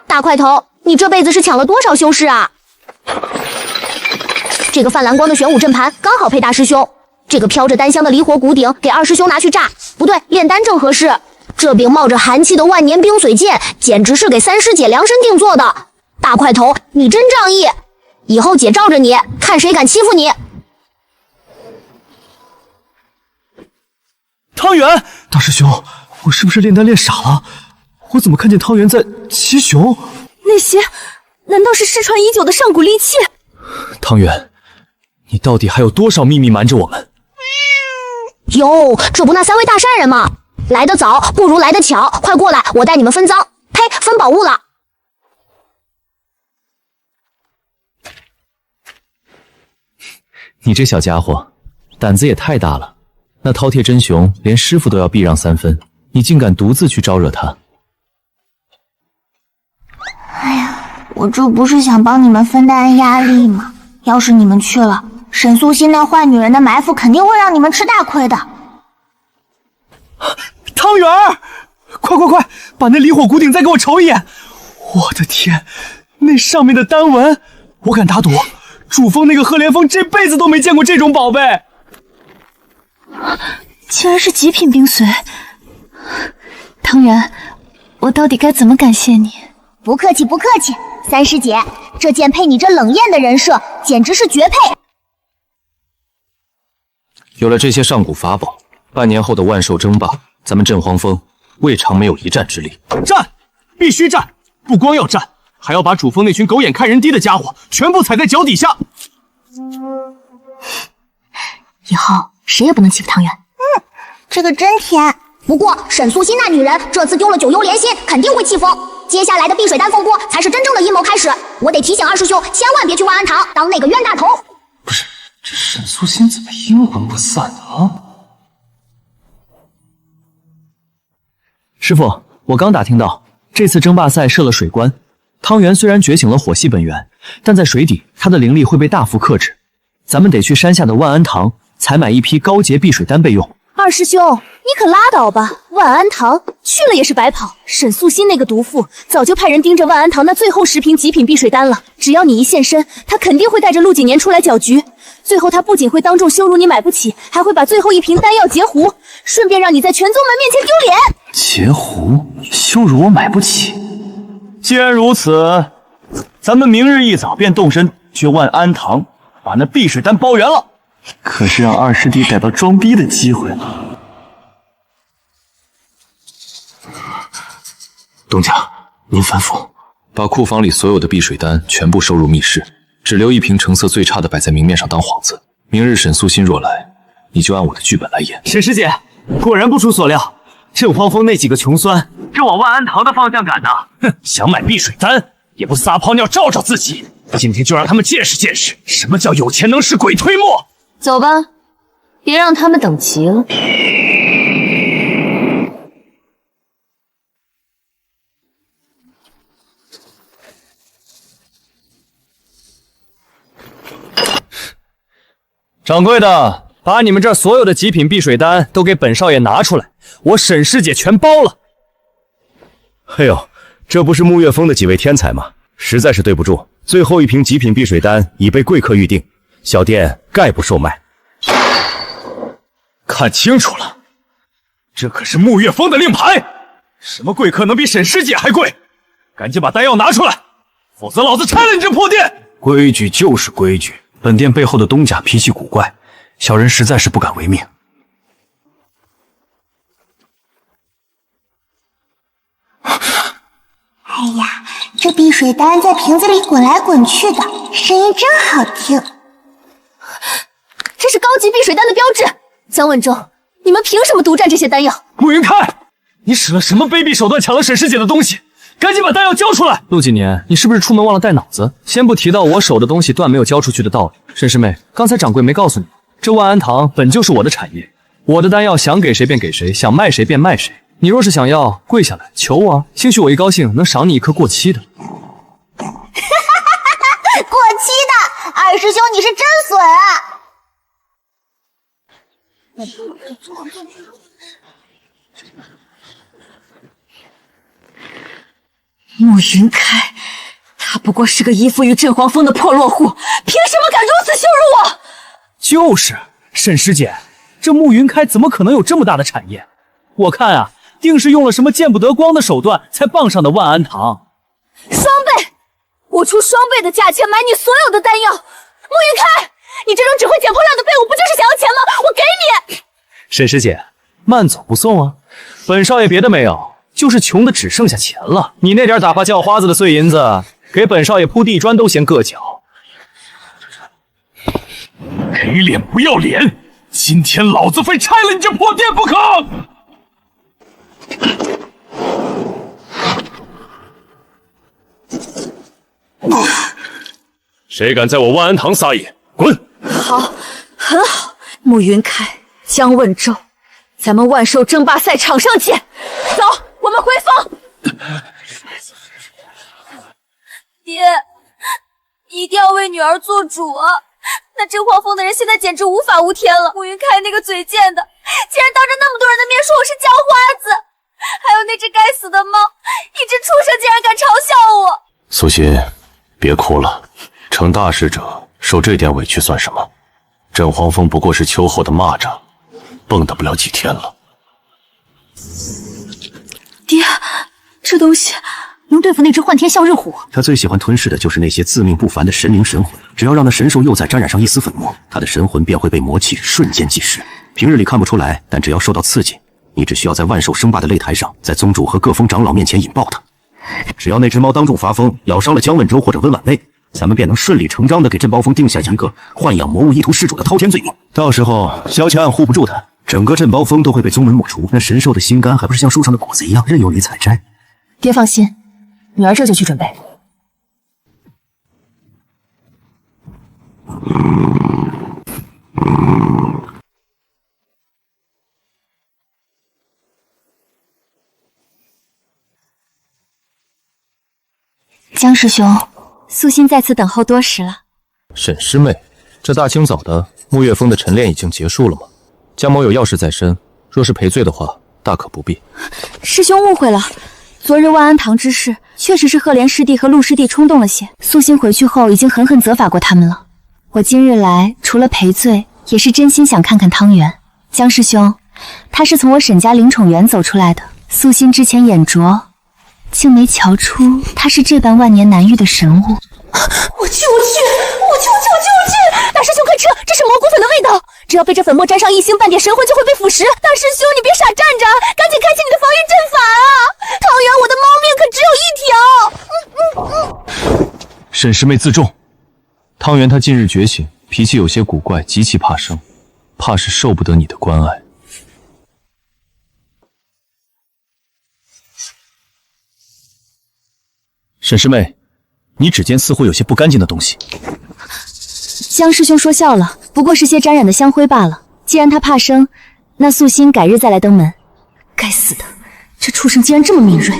大块头，你这辈子是抢了多少修士啊？这个泛蓝光的玄武阵盘刚好配大师兄，这个飘着丹香的离火骨鼎给二师兄拿去炸，不对，炼丹正合适。这柄冒着寒气的万年冰髓剑，简直是给三师姐量身定做的。大块头，你真仗义！以后姐罩着你，看谁敢欺负你！汤圆，大师兄，我是不是炼丹炼傻了？我怎么看见汤圆在骑熊？那些难道是失传已久的上古利器？汤圆，你到底还有多少秘密瞒着我们？哟，这不那三位大善人吗？来得早不如来得巧，快过来，我带你们分赃，呸，分宝物了。你这小家伙，胆子也太大了。那饕餮真雄连师傅都要避让3分，你竟敢独自去招惹他！哎呀，我这不是想帮你们分担压力吗？要是你们去了，沈素心那坏女人的埋伏肯定会让你们吃大亏的。汤圆儿，快，把那离火骨鼎再给我瞅一眼！我的天，那上面的丹纹，我敢打赌，主峰那个赫连峰这辈子都没见过这种宝贝。竟然是极品冰髓！汤圆，我到底该怎么感谢你？不客气，三师姐，这剑配你这冷艳的人设，简直是绝配。有了这些上古法宝，半年后的万兽争霸，咱们镇荒峰未尝没有一战之力。战，必须战！不光要战，还要把主峰那群狗眼看人低的家伙全部踩在脚底下。以后谁也不能欺负汤圆。这个真甜。不过沈素心那女人这次丢了九幽莲心，肯定会气疯。接下来的碧水丹风波才是真正的阴谋开始。我得提醒二师兄，千万别去万安堂当那个冤大头。不是，这沈素心怎么阴魂不散啊？师傅，我刚打听到，这次争霸赛设了水关，汤圆虽然觉醒了火系本源，但在水底，他的灵力会被大幅克制。咱们得去山下的万安堂采买一批高洁碧水丹备用。二师兄，你可拉倒吧！万安堂去了也是白跑。沈素心那个毒妇早就派人盯着万安堂那最后10瓶极品碧水丹了。只要你一现身，他肯定会带着陆景年出来搅局。最后他不仅会当众羞辱你买不起，还会把最后1瓶丹药截胡，顺便让你在全宗门面前丢脸。截胡？羞辱我买不起？既然如此，咱们明日一早便动身去万安堂，把那碧水丹包圆了。可是让二师弟逮到装逼的机会了。东家，您吩咐，把库房里所有的碧水丹全部收入密室，只留1瓶成色最差的摆在明面上当幌子。明日沈素心若来，你就按我的剧本来演。沈师姐，果然不出所料，镇荒峰那几个穷酸正往万安堂的方向赶呢。哼，想买碧水丹也不撒泡尿照照自己。今天就让他们见识见识什么叫有钱能使鬼推磨。走吧，别让他们等急了。掌柜的，把你们这儿所有的极品碧水丹都给本少爷拿出来，我沈师姐全包了。哎呦，这不是沐月峰的几位天才吗？实在是对不住，最后1瓶极品碧水丹已被贵客预定，小店概不售卖。看清楚了，这可是沐月峰的令牌，什么贵客能比沈师姐还贵？赶紧把丹药拿出来，否则老子拆了你这破店！规矩就是规矩，本店背后的东家脾气古怪，小人实在是不敢违命。哎呀，这碧水丹在瓶子里滚来滚去的，声音真好听。这是高级碧水丹的标志。江文忠，你们凭什么独占这些丹药？慕云开，你使了什么卑鄙手段抢了沈师姐的东西？赶紧把丹药交出来！陆几年，你是不是出门忘了带脑子？先不提到我手的东西断没有交出去的道理。沈师妹，刚才掌柜没告诉你，这万安堂本就是我的产业，我的丹药想给谁便给谁，想卖谁便卖谁。你若是想要，跪下来求我啊！兴许我一高兴能赏你一颗过期的。过期的，二师兄你是真损啊！慕云开，他不过是个依附于镇皇峰的破落户，凭什么敢如此羞辱我？就是，沈师姐，这慕云开怎么可能有这么大的产业？我看啊，定是用了什么见不得光的手段才傍上的万安堂。双倍，我出双倍的价钱买你所有的丹药。慕云开，你这种只会捡破烂的废物，不就是想要钱吗？我给你。沈师姐，慢走不送啊。本少爷别的没有，就是穷的只剩下钱了。你那点打发叫花子的碎银子，给本少爷铺地砖都嫌硌脚。给脸不要脸！今天老子非拆了你这破店不可！谁敢在我万安堂撒野，滚！好，很好，慕云开、江问舟，咱们万兽争霸赛场上见。走，我们回峰。爹，一定要为女儿做主啊！那真皇峰的人现在简直无法无天了。慕云开那个嘴贱的，竟然当着那么多人的面说我是叫花子，还有那只该死的猫，一只畜生竟然敢嘲笑我。苏心，别哭了，成大事者受这点委屈算什么？镇皇峰不过是秋后的蚂蚱，蹦跶不了几天了。爹，这东西能对付那只幻天啸日虎？他最喜欢吞噬的就是那些自命不凡的神灵神魂，只要让那神兽幼崽沾染上一丝粉末，他的神魂便会被魔气瞬间即逝。平日里看不出来，但只要受到刺激，你只需要在万兽争霸的擂台上，在宗主和各峰长老面前引爆它。只要那只猫当众发疯，咬伤了姜问舟或者温婉薇，咱们便能顺理成章地给镇暴峰定下一个豢养魔物意图施主的滔天罪名。到时候萧乾暗护不住他，整个镇暴峰都会被宗门抹除，那神兽的心肝还不是像树上的果子一样任由你采摘？爹放心，女儿这就去准备。江师兄，素心在此等候多时了。沈师妹，这大清早的，沐月峰的晨练已经结束了吗？江某有要事在身，若是赔罪的话，大可不必。师兄误会了，昨日万安堂之事，确实是赫连师弟和陆师弟冲动了些。素心回去后已经狠狠责罚过他们了。我今日来，除了赔罪，也是真心想看看汤圆。江师兄，他是从我沈家灵宠园走出来的。素心之前眼拙，竟没瞧出他是这般万年难遇的神物。我去！大师兄快撤！这是蘑菇粉的味道，只要被这粉末沾上一星半点神魂就会被腐蚀。大师兄，你别傻站着，赶紧开启你的防御阵法啊！汤圆，我的猫命可只有一条。沈师妹自重，汤圆他近日觉醒，脾气有些古怪，极其怕生，怕是受不得你的关爱。沈师妹，你指尖似乎有些不干净的东西。江师兄说笑了，不过是些沾染的香灰罢了。既然他怕生，那素心改日再来登门。该死的，这畜生竟然这么敏锐！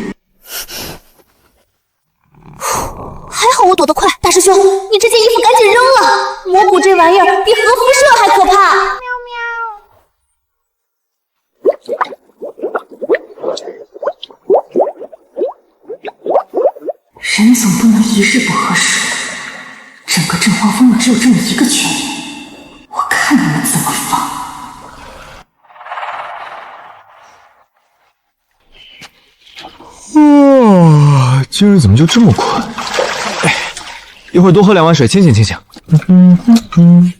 还好我躲得快，大师兄，你这件衣服赶紧扔了！魔蛊这玩意儿比核辐射还可怕。人总不能一日不喝水，整个镇皇峰只有这么一个泉眼，我看你们怎么放！今日怎么就这么困？一会儿多喝2碗水，清醒清醒。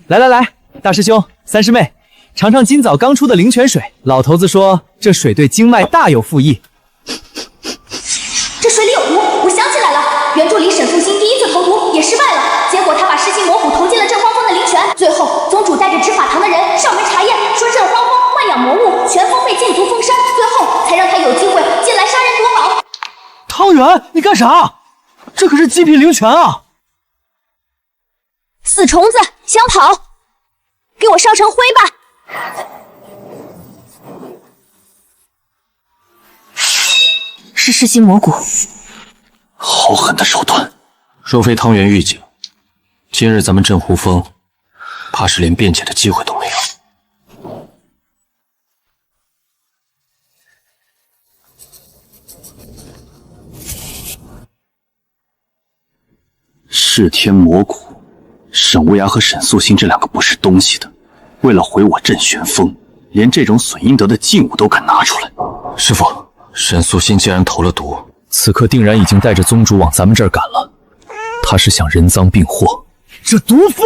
来，大师兄、三师妹，尝尝今早刚出的灵泉水。老头子说这水对经脉大有附益。这水里有毒，我想起来了，原著里沈复兴第一次投毒也失败了，结果他把噬心魔蛊投进了镇荒峰的灵泉，最后宗主带着执法堂的人上门查验，说镇荒峰豢养魔物，全峰被禁足封山，最后才让他有机会进来杀人夺宝。汤圆，你干啥？这可是极品灵泉啊！死虫子，想跑？给我烧成灰吧！是噬心魔蛊，好狠的手段！若非汤圆预警，今日咱们镇湖峰怕是连辩解的机会都没有。噬天魔骨，沈无涯和沈素心这两个不是东西的，为了毁我镇玄风，连这种损阴德的禁物都敢拿出来。师傅，沈素心既然投了毒，此刻定然已经带着宗主往咱们这儿赶了。他是想人赃并获。这毒妇，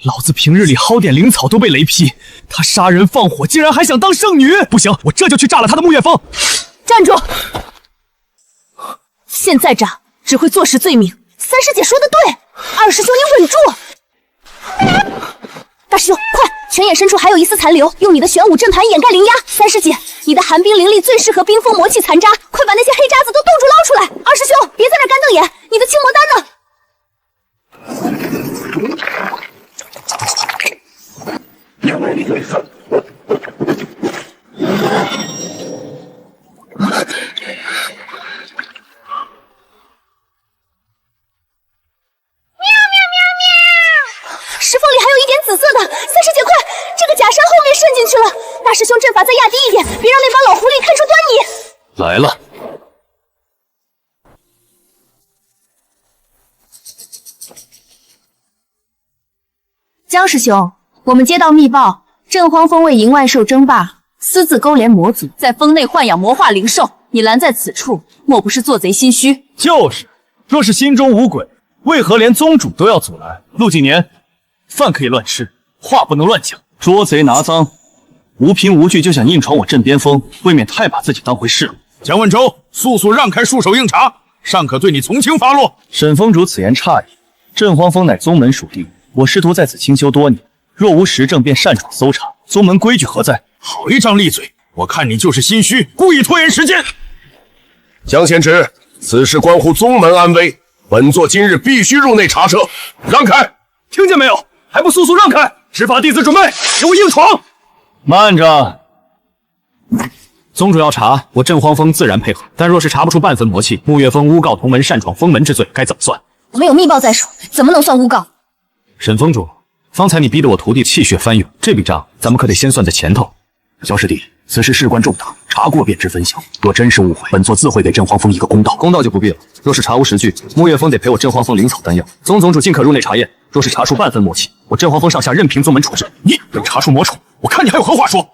老子平日里薅点灵草都被雷劈，他杀人放火，竟然还想当圣女！不行，我这就去炸了他的沐月峰！站住！现在炸只会坐实罪名。三师姐说的对，二师兄你稳住！大师兄，快！泉眼深处还有一丝残留，用你的玄武阵盘掩盖灵压。三师姐，你的寒冰灵力最适合冰封魔气残渣，快把那些黑渣子都冻住捞出来！二师兄，别在那干瞪眼，你的清魔丹呢？石缝里还有一点紫色的，三师姐快，这个假山后面渗进去了。大师兄阵法再压低一点，别让那帮老狐狸看出端倪。来了。江师兄，我们接到密报，镇荒峰为迎万兽争霸，私自勾连魔族，在峰内豢养魔化灵兽。你拦在此处，莫不是做贼心虚？就是，若是心中无鬼，为何连宗主都要阻拦？陆继年，饭可以乱吃，话不能乱讲。捉贼拿赃，无凭无据就想硬闯我镇边峰，未免太把自己当回事了。蒋问州，速速让开，束手应查，尚可对你从轻发落。沈峰主此言差矣，镇荒峰乃宗门属地，我师徒在此清修多年，若无实证便擅闯搜查，宗门规矩何在？好一张利嘴，我看你就是心虚，故意拖延时间。江贤侄，此事关乎宗门安危，本座今日必须入内查彻。让开！听见没有？还不速速让开！执法弟子准备，给我硬闯！慢着，宗主要查，我镇荒峰自然配合。但若是查不出半分魔气，沐月峰诬告同门擅闯封门之罪，该怎么算？没有密报在手，怎么能算诬告？沈峰主，方才你逼得我徒弟气血翻涌，这笔账咱们可得先算在前头。萧师弟，此事事关重大，查过便知分晓。若真是误会，本座自会给镇荒峰一个公道。公道就不必了。若是查无实据，沐月峰得赔我镇荒峰灵草丹药。宗总主尽可入内查验，若是查出半分魔气，我镇荒峰上下任凭宗门处置。你能查出魔宠，我看你还有何话说？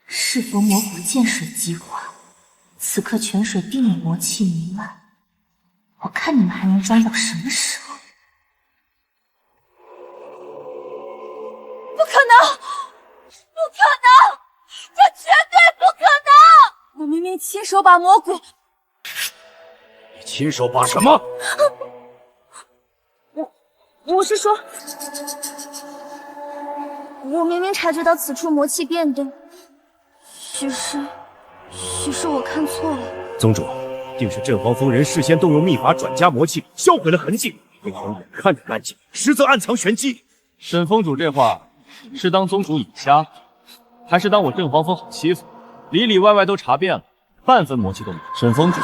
是否魔骨见水即化？此刻泉水定有魔气弥漫，我看你们还能装到什么时候？不可能！不可能！这绝对不可能！我明明亲手把魔骨……你亲手把什么？我是说，我明明察觉到此处魔气变动，许是我看错了。宗主，定是镇荒峰人事先动用秘法转加魔气，销毁了痕迹，为皇眼看着干净，实则暗藏玄机。沈峰主这话是当宗主眼瞎，还是当我镇荒峰好欺负？里里外外都查遍了，半分魔气都没有。沈峰主，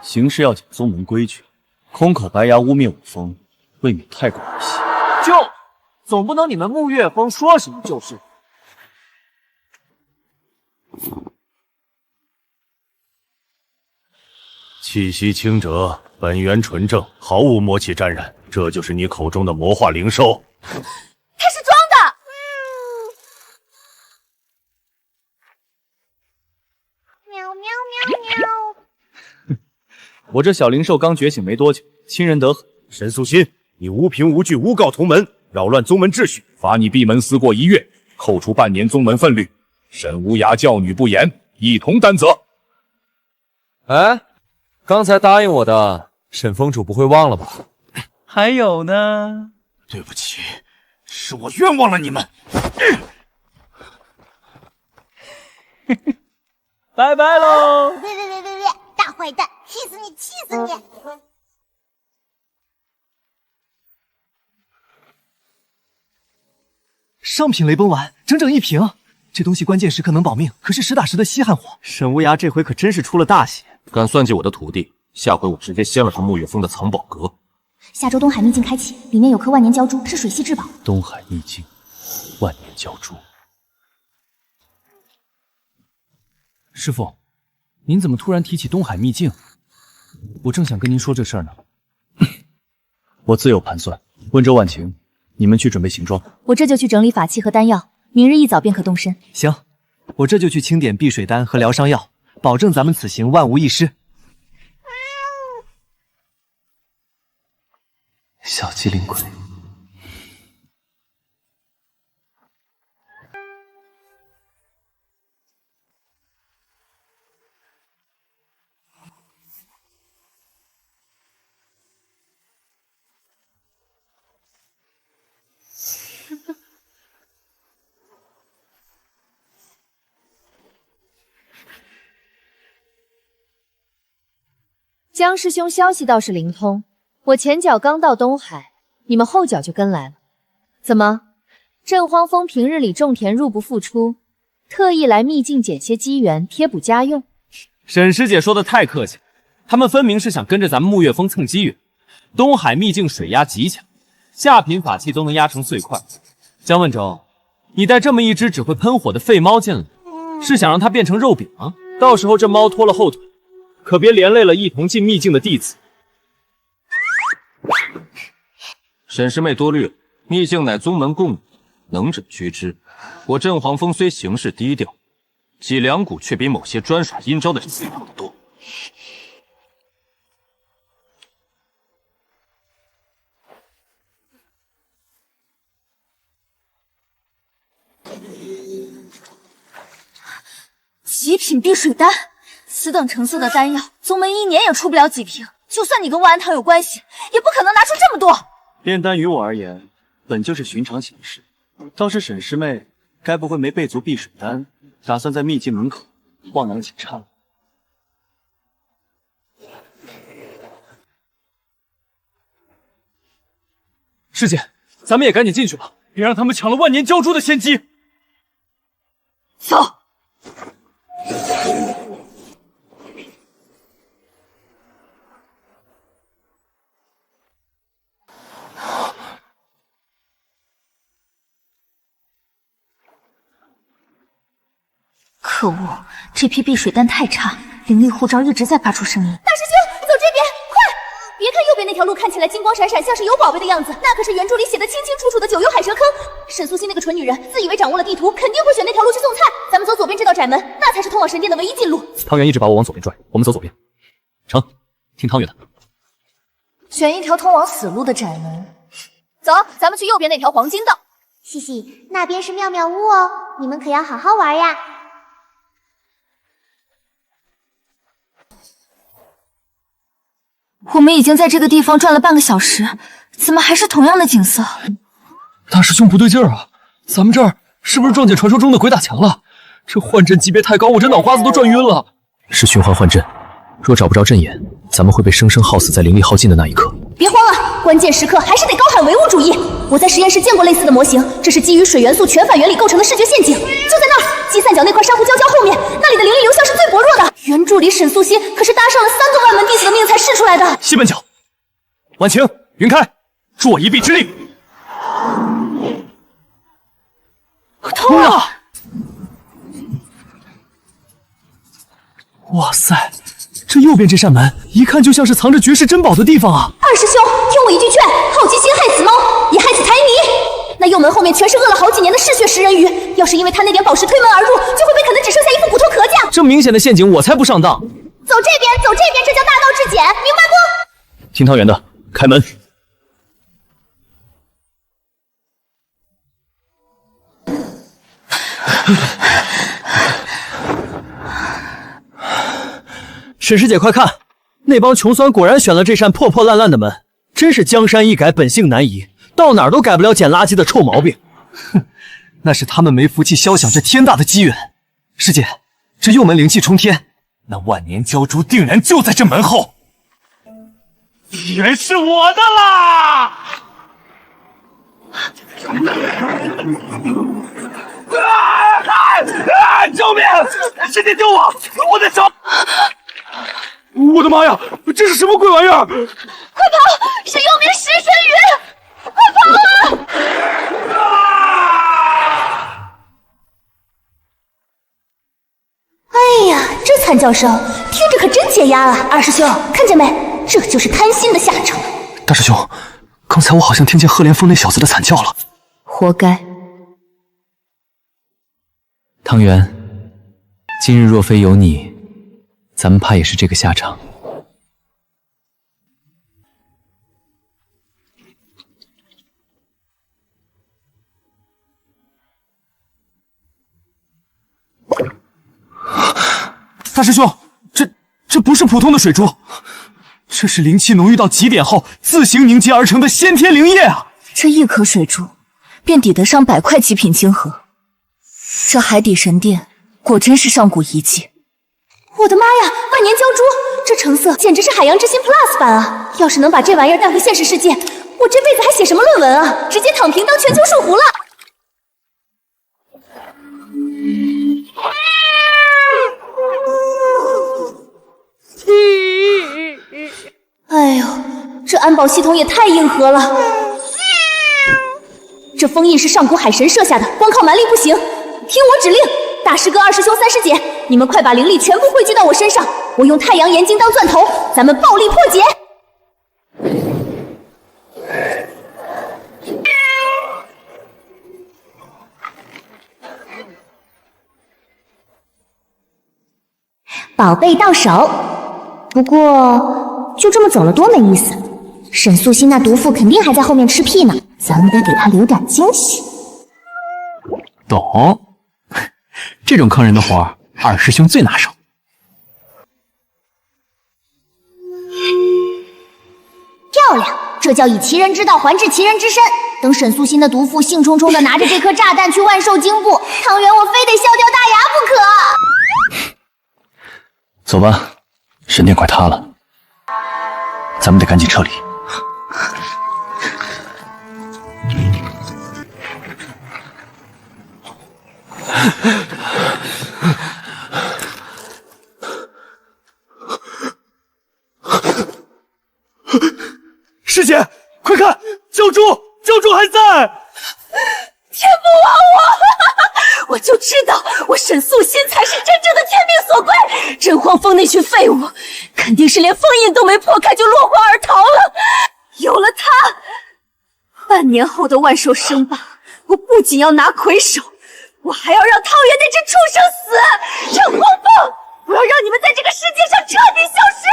行事要讲宗门规矩，空口白牙污蔑我峰，未免太过儿戏。总不能你们沐月峰说什么就是。气息清澈，本源纯正，毫无魔气沾染，这就是你口中的魔化灵兽。他是装的。喵喵喵喵。我这小灵兽刚觉醒没多久，亲人得很。沈素心，你无凭无据诬告同门，扰乱宗门秩序，罚你闭门思过1月，扣除半年宗门分律。沈无涯教女不严，一同担责。哎，刚才答应我的，沈峰主不会忘了吧？还有呢？对不起，是我冤枉了你们。拜拜喽！别！大坏蛋，气死你！气死你！上品雷崩丸，整整1瓶。这东西关键时刻能保命，可是实打实的稀罕货。沈无涯这回可真是出了大血，敢算计我的徒弟，下回我直接掀了他沐月峰的藏宝阁。下周东海秘境开启，里面有颗万年鲛珠，是水系至宝。东海秘境，万年鲛珠。师傅，您怎么突然提起东海秘境？我正想跟您说这事儿呢。我自有盘算。温州、婉晴，你们去准备行装。我这就去整理法器和丹药，明日一早便可动身。行，我这就去清点避水丹和疗伤药，保证咱们此行万无一失。小机灵鬼。江师兄消息倒是灵通，我前脚刚到东海，你们后脚就跟来了。怎么，镇荒峰平日里种田入不敷出，特意来秘境捡些机缘贴补家用？沈师姐说的太客气，他们分明是想跟着咱们沐月峰蹭机缘。东海秘境水压极强，下品法器都能压成碎块。江问州，你带这么一只只会喷火的废猫进来，是想让它变成肉饼吗？到时候这猫拖了后腿，可别连累了一同进秘境的弟子。沈师妹多虑了，秘境乃宗门共有，能者居之。我镇皇峰虽行事低调，脊梁骨却比某些专耍阴招的人脆弱得多。极品避水丹，此等成色的丹药，宗门1年也出不了几瓶。就算你跟万安堂有关系，也不可能拿出这么多。炼丹于我而言，本就是寻常小事。倒是沈师妹，该不会没备足避水丹，打算在秘境门口望洋请差了？师姐，咱们也赶紧进去吧，别让他们抢了万年鲛珠的先机。走。可恶，这批避水丹太差，灵力护罩一直在发出声音。大师兄，走这边，快！别看右边那条路看起来金光闪闪，像是有宝贝的样子，那可是原著里写的清清楚楚的九幽海蛇坑。沈素心那个蠢女人自以为掌握了地图，肯定会选那条路去送菜。咱们走左边这道窄门，那才是通往神殿的唯一近路。汤圆一直把我往左边拽，我们走左边。成，听汤圆的。选一条通往死路的窄门。走，咱们去右边那条黄金道。嘻嘻，那边是妙妙屋哦，你们可要好好玩呀。我们已经在这个地方转了半个小时，怎么还是同样的景色？大师兄不对劲儿啊！咱们这儿是不是撞见传说中的鬼打墙了？这幻阵级别太高，我这脑瓜子都转晕了。是循环幻阵，若找不着阵眼，咱们会被生生耗死在灵力耗尽的那一刻。别慌了，关键时刻还是得高喊唯物主义。我在实验室见过类似的模型，这是基于水元素全反原理构成的视觉陷阱。就在那儿，鸡散角那块珊瑚礁后面，那里的灵力流向是最薄弱的。原著里沈素心可是搭上了3个万门弟子的命才试出来的。西门角，婉晴、云开，助我一臂之力。通了！哇塞，这右边这扇门一看就像是藏着绝世珍宝的地方啊！二师兄，听我一句劝，好奇心害死猫，也害死财迷。那右门后面全是饿了好几年的嗜血食人鱼，要是因为他那点宝石推门而入，就会被啃得只剩下一副骨头壳架。这明显的陷阱，我才不上当。走这边，走这边，这叫大道至简，明白不？听汤圆的，开门。沈师姐，快看，那帮穷酸果然选了这扇破破烂烂的门，真是江山易改，本性难移，到哪儿都改不了捡垃圾的臭毛病。哼，那是他们没福气消享这天大的机缘。师姐，这右门灵气冲天，那万年鲛珠定然就在这门后，机缘是我的啦！救命！师姐救我！我的手！我的妈呀！这是什么鬼玩意儿？快跑！是右面食神鱼！快跑啊！哎呀，这才潘教授，听着可真解压啊！二师兄，看见没？这就是贪心的下场。大师兄，刚才我好像听见赫连峰那小子的惨叫了。活该。汤圆，今日若非有你，咱们怕也是这个下场。大师兄，这不是普通的水珠，这是灵气浓郁到极点后自行凝结而成的先天灵液啊！这一颗水珠便抵得上100块极品晶核，这海底神殿果真是上古遗迹。我的妈呀，万年胶珠，这成色简直是海洋之心 Plus 版啊！要是能把这玩意儿带回现实世界，我这辈子还写什么论文啊？直接躺平当全球树湖了。哎呦，这安保系统也太硬核了！这封印是上古海神设下的，光靠蛮力不行。听我指令，大师哥、二师兄、三师姐，你们快把灵力全部汇聚到我身上，我用太阳岩晶当钻头，咱们暴力破解！宝贝到手，不过就这么走了多没意思。沈素心那毒妇肯定还在后面吃屁呢，咱们得给她留点惊喜。懂，这种坑人的活，二师兄最拿手。漂亮，这叫以其人之道还治其人之身。等沈素心的毒妇兴冲冲地拿着这颗炸弹去万寿经部，汤圆我非得笑掉大牙不可。走吧，神殿快塌了，咱们得赶紧撤离。师姐，快看，教主还在！天不亡我！我就知道，我沈素心才是真正的天命所归。真荒峰那群废物，肯定是连封印都没破开就落荒而逃了。有了他，半年后的万寿生霸，我不仅要拿魁首，我还要让汤圆那只畜生死！真荒峰，我要让你们在这个世界上彻底消失！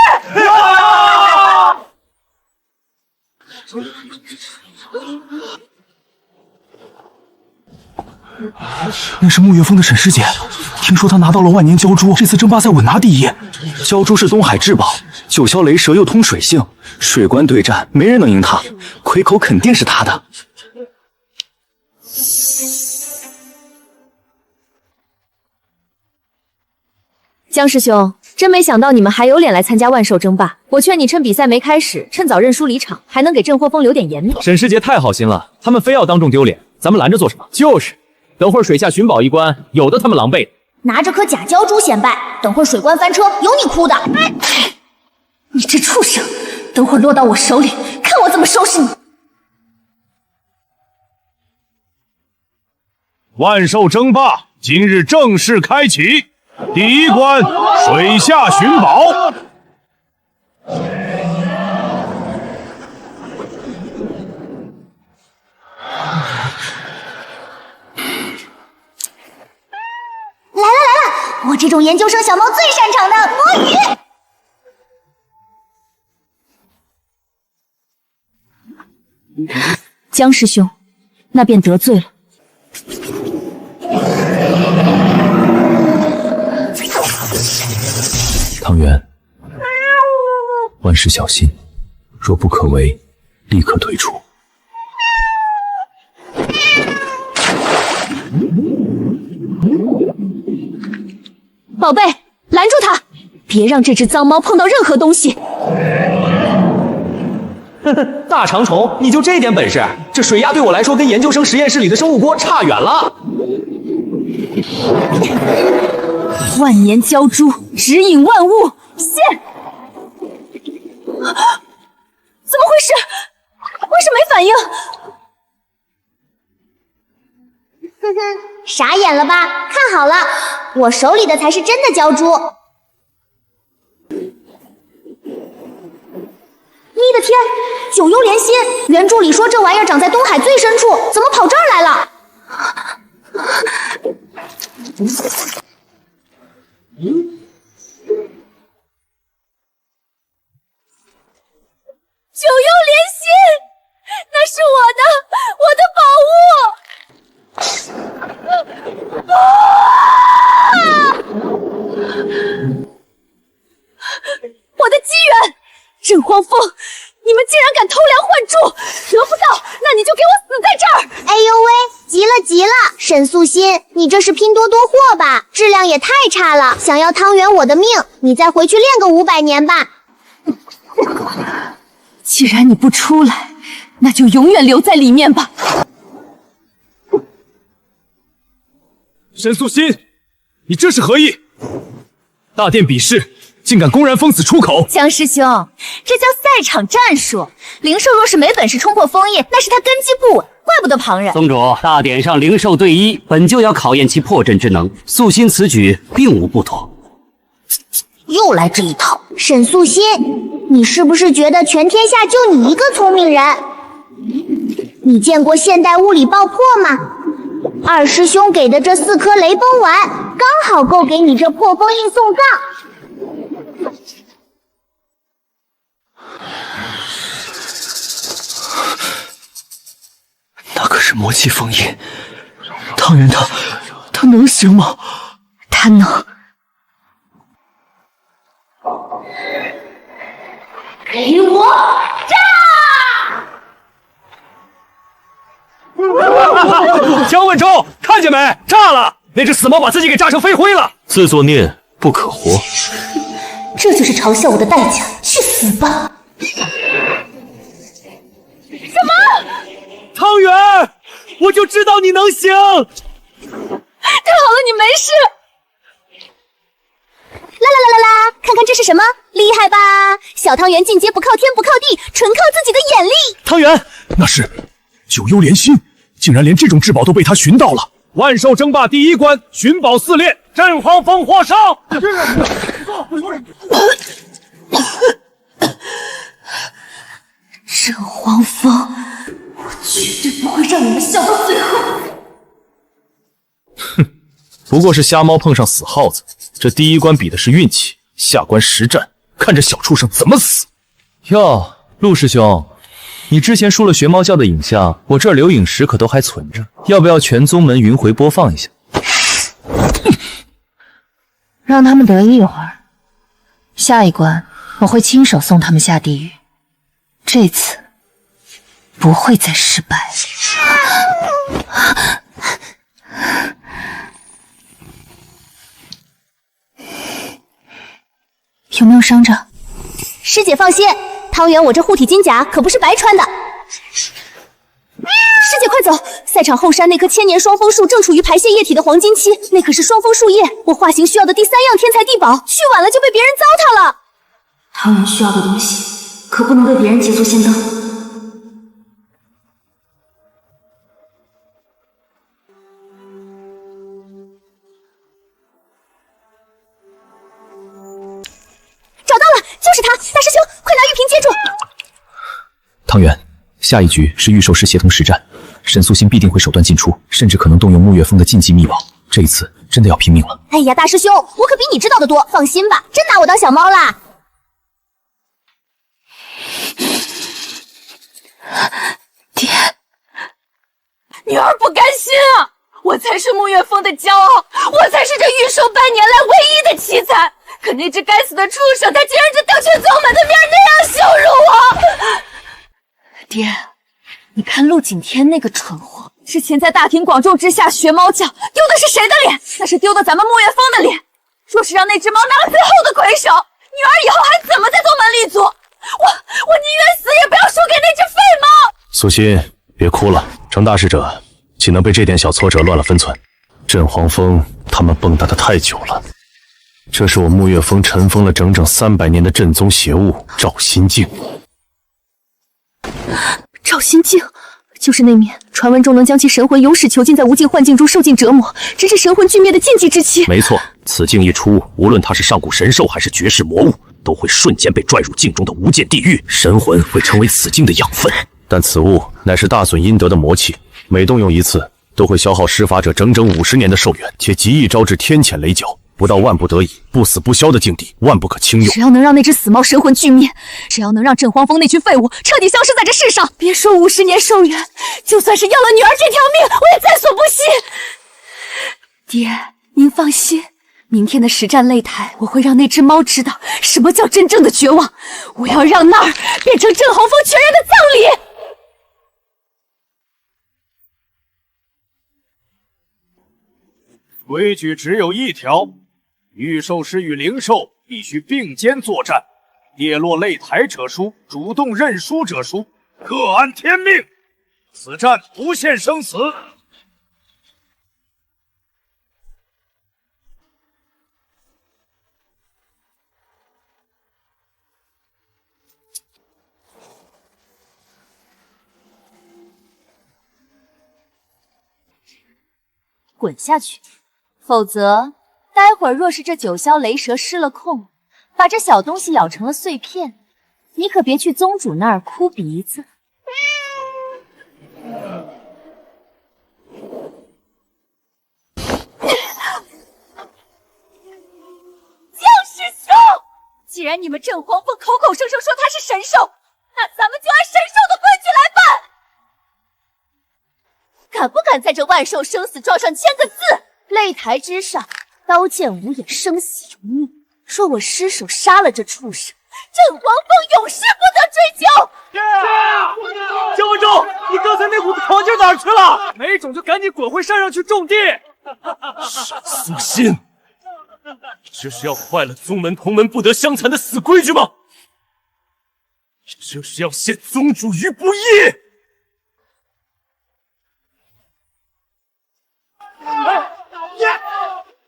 那是沐月峰的沈师姐，听说她拿到了万年胶珠，这次争霸赛稳拿第一。胶珠是东海至宝，九霄雷蛇又通水性，水关对战没人能赢她，魁口肯定是她的。江师兄，真没想到你们还有脸来参加万寿争霸。我劝你趁比赛没开始，趁早认输离场，还能给震霍峰留点颜面。沈师姐太好心了，他们非要当众丢脸，咱们拦着做什么？就是，等会儿水下寻宝一关，有的他们狼狈的。拿着颗假胶珠显摆，等会儿水关翻车，有你哭的！你这畜生，等会儿落到我手里，看我怎么收拾你！万寿争霸今日正式开启，第一关水下寻宝。来了，我这种研究生小猫最擅长的魔语。江师兄，那便得罪了。汤圆，万事小心，若不可为，立刻退出。宝贝，拦住他，别让这只脏猫碰到任何东西。呵呵，大长虫，你就这点本事？这水压对我来说跟研究生实验室里的生物锅差远了。万年胶珠指引万物，现！怎么回事？为什么没反应？哼哼，傻眼了吧？看好了，我手里的才是真的胶珠。天，九幽莲心，原著里说这玩意儿长在东海最深处，怎么跑这儿来了？九幽莲心，那是我的宝物。我的机缘，镇荒风，你们竟然敢偷梁换柱，得不到，那你就给我死在这儿！哎呦喂，急了急了，沈素心，你这是拼多多货吧？质量也太差了，想要汤圆我的命，你再回去练个500年吧。既然你不出来，那就永远留在里面吧。沈素心，你这是何意？大殿比试，竟敢公然封死出口！江师兄，这叫赛场战术。灵兽若是没本事冲破封印，那是他根基不稳，怪不得旁人。宗主，大典上灵兽对一，本就要考验其破阵之能，素心此举并无不妥。又来这一套，沈素心，你是不是觉得全天下就你一个聪明人？你见过现代物理爆破吗？二师兄给的这4颗雷崩丸，刚好够给你这破封印送葬。那可是魔气封印，汤圆他能行吗？他能。给我炸！姜问州，看见没？炸了！那只死猫把自己给炸成飞灰了。自作孽不可活。这就是嘲笑我的代价，去死吧！什么？汤圆，我就知道你能行。太好了，你没事。啦，看看这是什么？厉害吧？小汤圆进阶不靠天不靠地，纯靠自己的眼力。汤圆，那是九幽莲心，竟然连这种至宝都被他寻到了。万兽争霸第1关，寻宝4列，镇荒风获胜。镇荒风，我绝对不会让你们笑到最后。哼，不过是瞎猫碰上死耗子。这第1关比的是运气，下关实战，看这小畜生怎么死。哟，陆师兄，你之前输了学猫叫的影像，我这儿留影石可都还存着，要不要全宗门云回播放一下？让他们得意一会儿，下一关我会亲手送他们下地狱，这次不会再失败了。有没有伤着？师姐放心，汤圆我这护体金甲可不是白穿的。师姐快走，赛场后山那棵千年双枫树正处于排泄液体的黄金期，那可是双枫树叶，我化形需要的第3样天才地宝，去晚了就被别人糟蹋了。汤圆需要的东西可不能被别人捷足先登。找到了，就是他！大师兄，快拿玉瓶接住！汤圆，下一局是御兽师协同实战，沈素心必定会手段尽出，甚至可能动用沐月峰的禁忌秘宝。这一次真的要拼命了。哎呀，大师兄，我可比你知道的多，放心吧，真拿我当小猫啦！爹，女儿不甘心啊！我才是沐月峰的骄傲，我才是这御兽半年来唯一的奇才。可那只该死的畜生，他竟然就当着宗门的面那样羞辱我！爹，你看陆景天那个蠢货，之前在大庭广众之下学猫叫，丢的是谁的脸？那是丢的咱们沐月峰的脸。若是让那只猫拿了最后的魁首，女儿以后还怎么在宗门立足？我宁愿死也不要输给那只废猫！素心，别哭了，程大使者岂能被这点小挫折乱了分寸？镇荒峰他们蹦跶得太久了。这是我沐月峰尘封了整整300年的镇宗邪物赵心镜。赵心镜，就是那面传闻中能将其神魂永世囚禁在无尽幻境中受尽折磨，直至神魂俱灭的禁忌之器。没错，此镜一出，无论它是上古神兽还是绝世魔物，都会瞬间被拽入镜中的无间地狱，神魂会成为此境的养分。但此物乃是大损阴德的魔器，每动用一次，都会消耗施法者整整50年的寿元，且极易招致天谴雷搅，不到万不得已、不死不消的境地，万不可轻用。只要能让那只死猫神魂俱灭，只要能让郑荒风那群废物彻底消失在这世上，别说50年寿元，就算是要了女儿这条命，我也在所不惜。爹，您放心，明天的实战擂台，我会让那只猫知道什么叫真正的绝望。我要让那儿变成郑浩峰全员的葬礼。规矩只有一条，御兽师与灵兽必须并肩作战，跌落擂台者输，主动认输者输，各安天命。此战不限生死。滚下去！否则，待会儿若是这九霄雷蛇失了控，把这小东西咬成了碎片，你可别去宗主那儿哭鼻子。江师兄，既然你们郑皇峰口口声声说他是神兽，那咱们就按神兽的规矩来办。敢不敢在这万寿生死状上签个字？擂台之上，刀剑无眼，生死由命。说我失手杀了这畜生，郑皇峰永世不得追究。姜文忠，你刚才那股子狂劲哪儿去了？没种就赶紧滚回山上去种地。苏心，这是要坏了宗门同门不得相残的死规矩吗？这是要陷宗主于不义！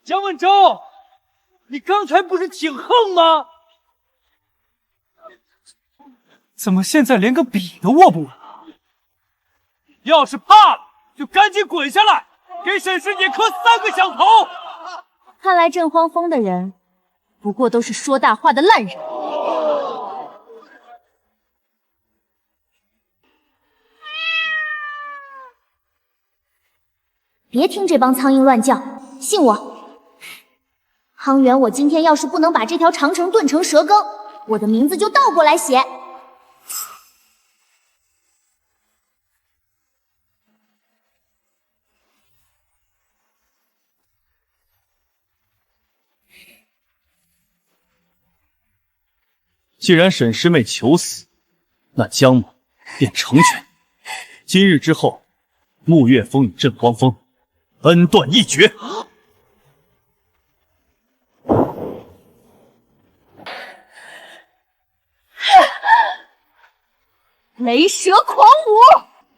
姜文忠，你刚才不是挺横吗？怎么现在连个笔都握不稳了？要是怕了，就赶紧滚下来，给沈师姐磕3个响头！看来郑荒峰的人，不过都是说大话的烂人。别听这帮苍蝇乱叫，信我。汤圆，我今天要是不能把这条长城炖成蛇羹，我的名字就倒过来写。既然沈师妹求死，那姜某便成全。今日之后，沐月峰与镇荒峰恩断义绝。雷蛇狂舞，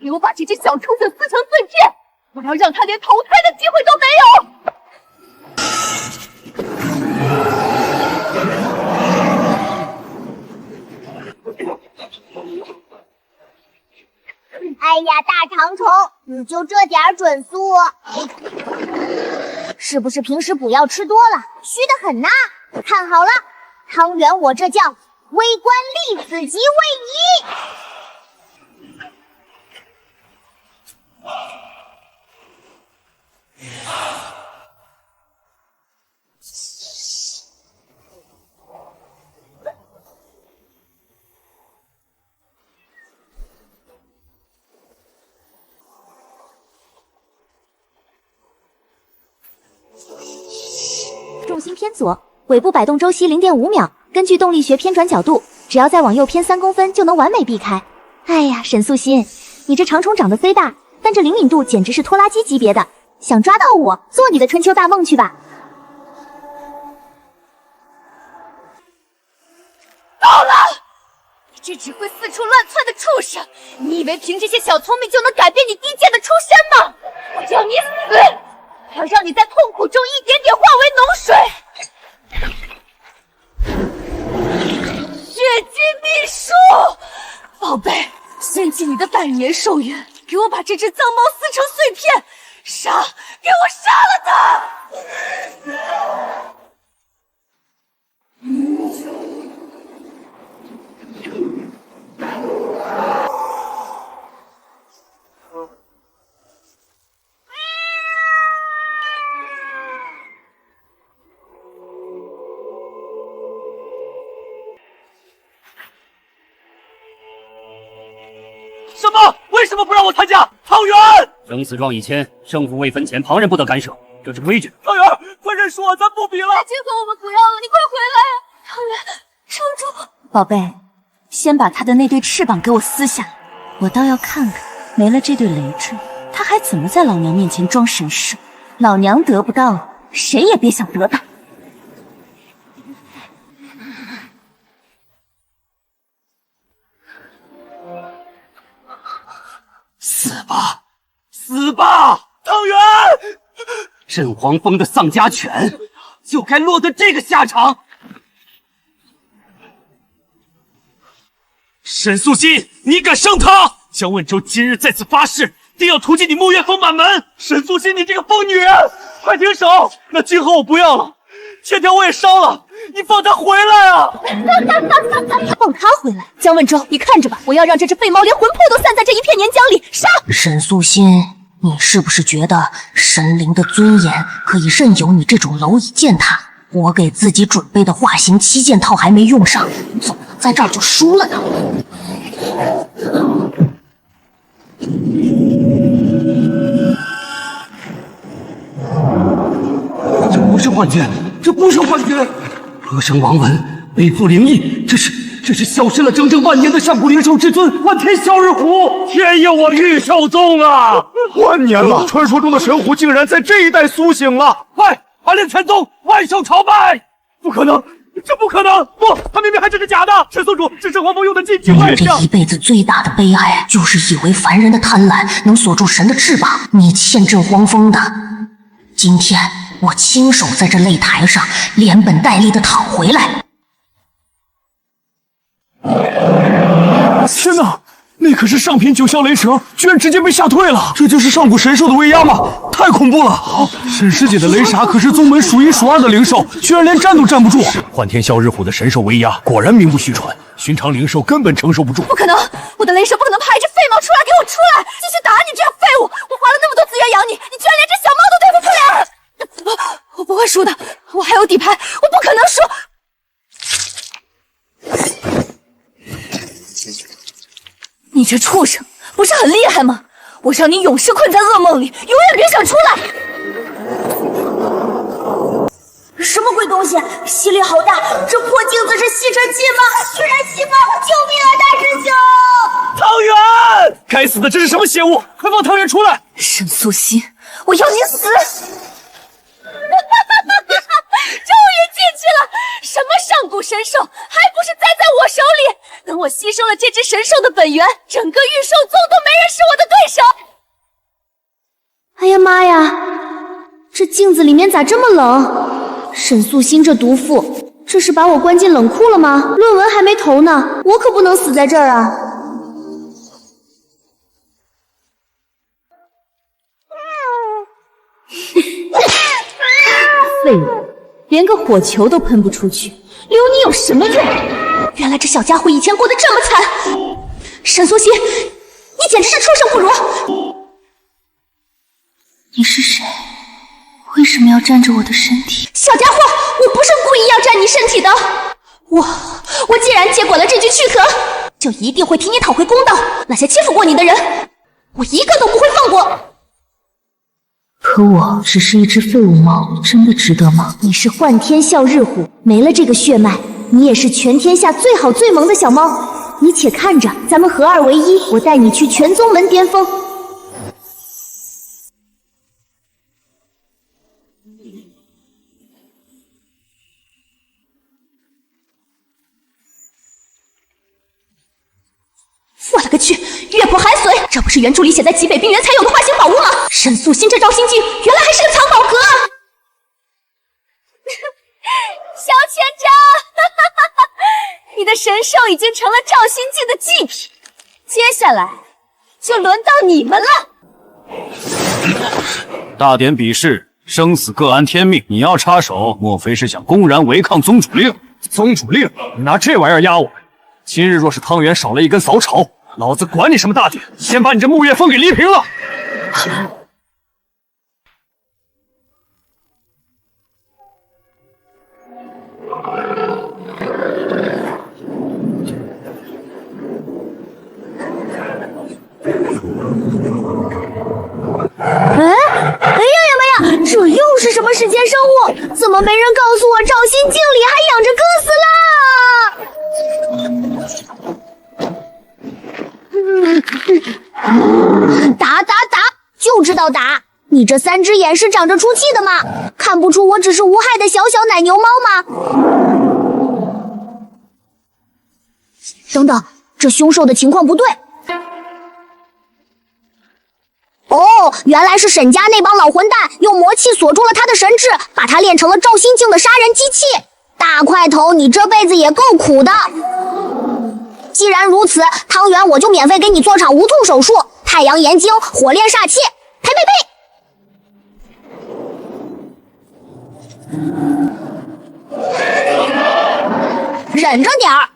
给我把这只小畜生撕成碎片！我要让他连投胎的机会都没有！哎呀，大长虫，你就这点准速，是不是平时补药吃多了，虚得很呐？看好了，汤圆我这叫微观粒子级位移。重心偏左，尾部摆动周期0.5秒。根据动力学偏转角度，只要再往右偏3公分就能完美避开。哎呀，沈素心，你这长虫长得虽大，但这灵敏度简直是拖拉机级别的。想抓到我，做你的春秋大梦去吧。够了！你这只会四处乱窜的畜生，你以为凭这些小聪明就能改变你低贱的出身吗？我要你死！我要让你在痛苦中一点点化为脓水。血姬秘术，宝贝，献祭你的100年寿元，给我把这只脏猫撕成碎片，杀！给我杀了它！什么？为什么不让我参加？汤圆，生死状已签，胜负未分前，旁人不得干涉，这是规矩。汤圆，快认输啊！咱不比了。结果我们不要了，你快回来啊！汤圆，撑住！宝贝，先把他的那对翅膀给我撕下来，我倒要看看，没了这对雷翅，他还怎么在老娘面前装神圣？老娘得不到，谁也别想得到。死吧，死吧，汤圆！沈黄蜂的丧家犬，就该落得这个下场。沈素心，你敢伤他？江问舟今日再次发誓，定要屠尽你沐月峰满门！沈素心，你这个疯女人，快停手！那金河我不要了，欠条我也烧了，你放他回来啊！放他回来？江问舟，你看着吧，我要让这只废猫连魂魄都散在这一片岩浆里！杀！沈素心，你是不是觉得神灵的尊严可以任由你这种蝼蚁践踏？我给自己准备的化形七件套还没用上，怎么能在这儿就输了呢？这不是幻觉，这不是幻觉！歌声王文，背负灵异，这是消失了整整万年的上古灵兽至尊万天啸日虎！天佑我玉兽宗啊！万年了，传说中的神虎竟然在这一代苏醒了！快，把令全宗万兽朝拜！不可能，这不可能！不，他明明还真是假的！沈宗主，这是黄蜂用的禁忌外这一辈子最大的悲哀，就是以为凡人的贪婪能锁住神的翅膀。你欠朕黄蜂的，今天我亲手在这擂台上连本带利的讨回来。天哪，那可是上品九霄雷蛇，居然直接被吓退了！这就是上古神兽的威压吗？太恐怖了！沈师姐的雷煞可是宗门数一数二的灵兽，居然连站都站不住。幻天啸日虎的神兽威压果然名不虚传，寻常灵兽根本承受不住。不可能，我的雷蛇不可能派一只废猫出来！给我出来！继续打你这样废物！我花了那么多资源养你，你居然连只小猫都对付不了！我不会输的，我还有底牌，我不可能输！你这畜生，不是很厉害吗？我让你永世困在噩梦里，永远别想出来！什么鬼东西？吸力好大！这破镜子是吸尘器吗？居然吸爆！救命啊，大师兄！汤圆，该死的，这是什么邪物？快放汤圆出来！沈素心，我要你死！终于进去了！什么上古神兽，还不是栽在我手里？等我吸收了这只神兽的本源，整个御兽宗都没人是我的对手！哎呀妈呀，这镜子里面咋这么冷？沈素心这毒妇，这是把我关进冷库了吗？论文还没投呢，我可不能死在这儿啊！废物，连个火球都喷不出去，留你有什么用？原来这小家伙以前过得这么惨！沈素心，你简直是畜生不如！你是谁？为什么要占着我的身体？小家伙，我不是故意要占你身体的。我既然接管了这具躯壳，就一定会替你讨回公道。那些欺负过你的人，我一个都不会放过。可我只是一只废物猫，真的值得吗？你是幻天啸日虎，没了这个血脉，你也是全天下最好最萌的小猫。你且看着，咱们合二为一，我带你去全宗门巅峰。我勒个去！月破寒髓，这不是原著里写在极北冰原才有的化形宝物吗？沈素心这招心计，原来还是个藏宝盒啊！小千章，你的神兽已经成了赵心静的祭品，接下来就轮到你们了。大典比试，生死各安天命。你要插手，莫非是想公然违抗宗主令？宗主令，你拿这玩意儿压我？今日若是汤圆少了一根扫草，老子管你什么大典，先把你这沐月峰给犁平了！是什么史前生物？怎么没人告诉我赵心镜里还养着哥斯拉？打！就知道打！你这3只眼是长着出气的吗？看不出我只是无害的小奶牛猫吗？等等，这凶兽的情况不对。哦，原来是沈家那帮老混蛋用魔气锁住了他的神智，把他练成了赵心镜的杀人机器。大块头，你这辈子也够苦的。既然如此，汤圆我就免费给你做场无痛手术，太阳炎经，火炼煞气。呸！忍着点儿，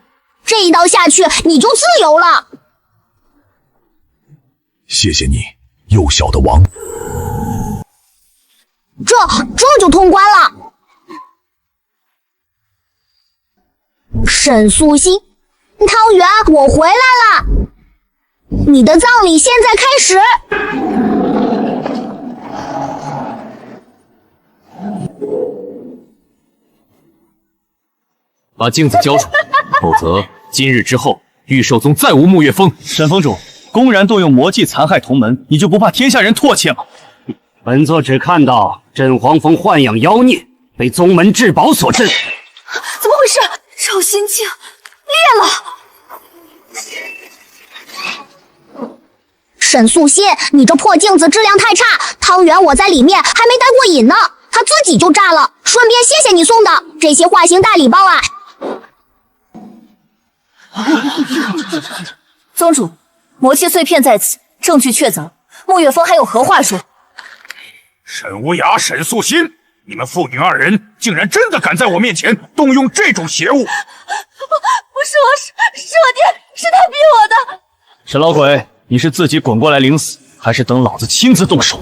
这一刀下去你就自由了。谢谢你，幼小的王。这就通关了。沈素心，汤圆，我回来了。你的葬礼现在开始。把镜子交出来，否则今日之后，御兽宗再无沐月峰。沈峰主公然动用魔气残害同门，你就不怕天下人唾弃吗？本座只看到镇荒峰豢养妖孽，被宗门至宝所镇。怎么回事？赵心镜裂了！沈素心，你这破镜子质量太差，汤圆我在里面还没待过瘾呢，他自己就炸了。顺便谢谢你送的这些化形大礼包啊！宗主，魔气碎片在此，证据确凿。沐月峰还有何话说？沈无涯、沈素心，你们父女2人竟然真的敢在我面前动用这种邪物！不是我，是我爹，是他逼我的。沈老鬼，你是自己滚过来领死，还是等老子亲自动手？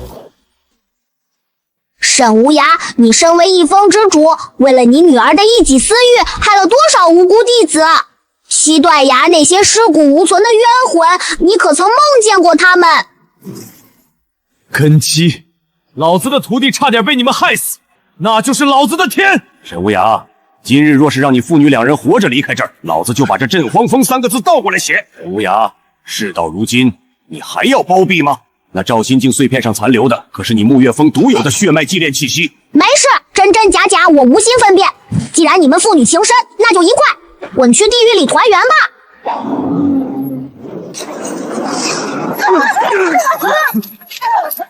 沈无涯，你身为一峰之主，为了你女儿的一己私欲，害了多少无辜弟子？西断崖那些尸骨无存的冤魂，你可曾梦见过他们？根基，老子的徒弟差点被你们害死，那就是老子的天！沈无涯，今日若是让你父女2人活着离开这儿，老子就把这镇荒峰3个字倒过来写。沈无涯，事到如今，你还要包庇吗？那赵心镜碎片上残留的，可是你沐月峰独有的血脉祭炼气息。没事，真真假假我无心分辨。既然你们父女情深，那就一块滚去地狱里团圆吧。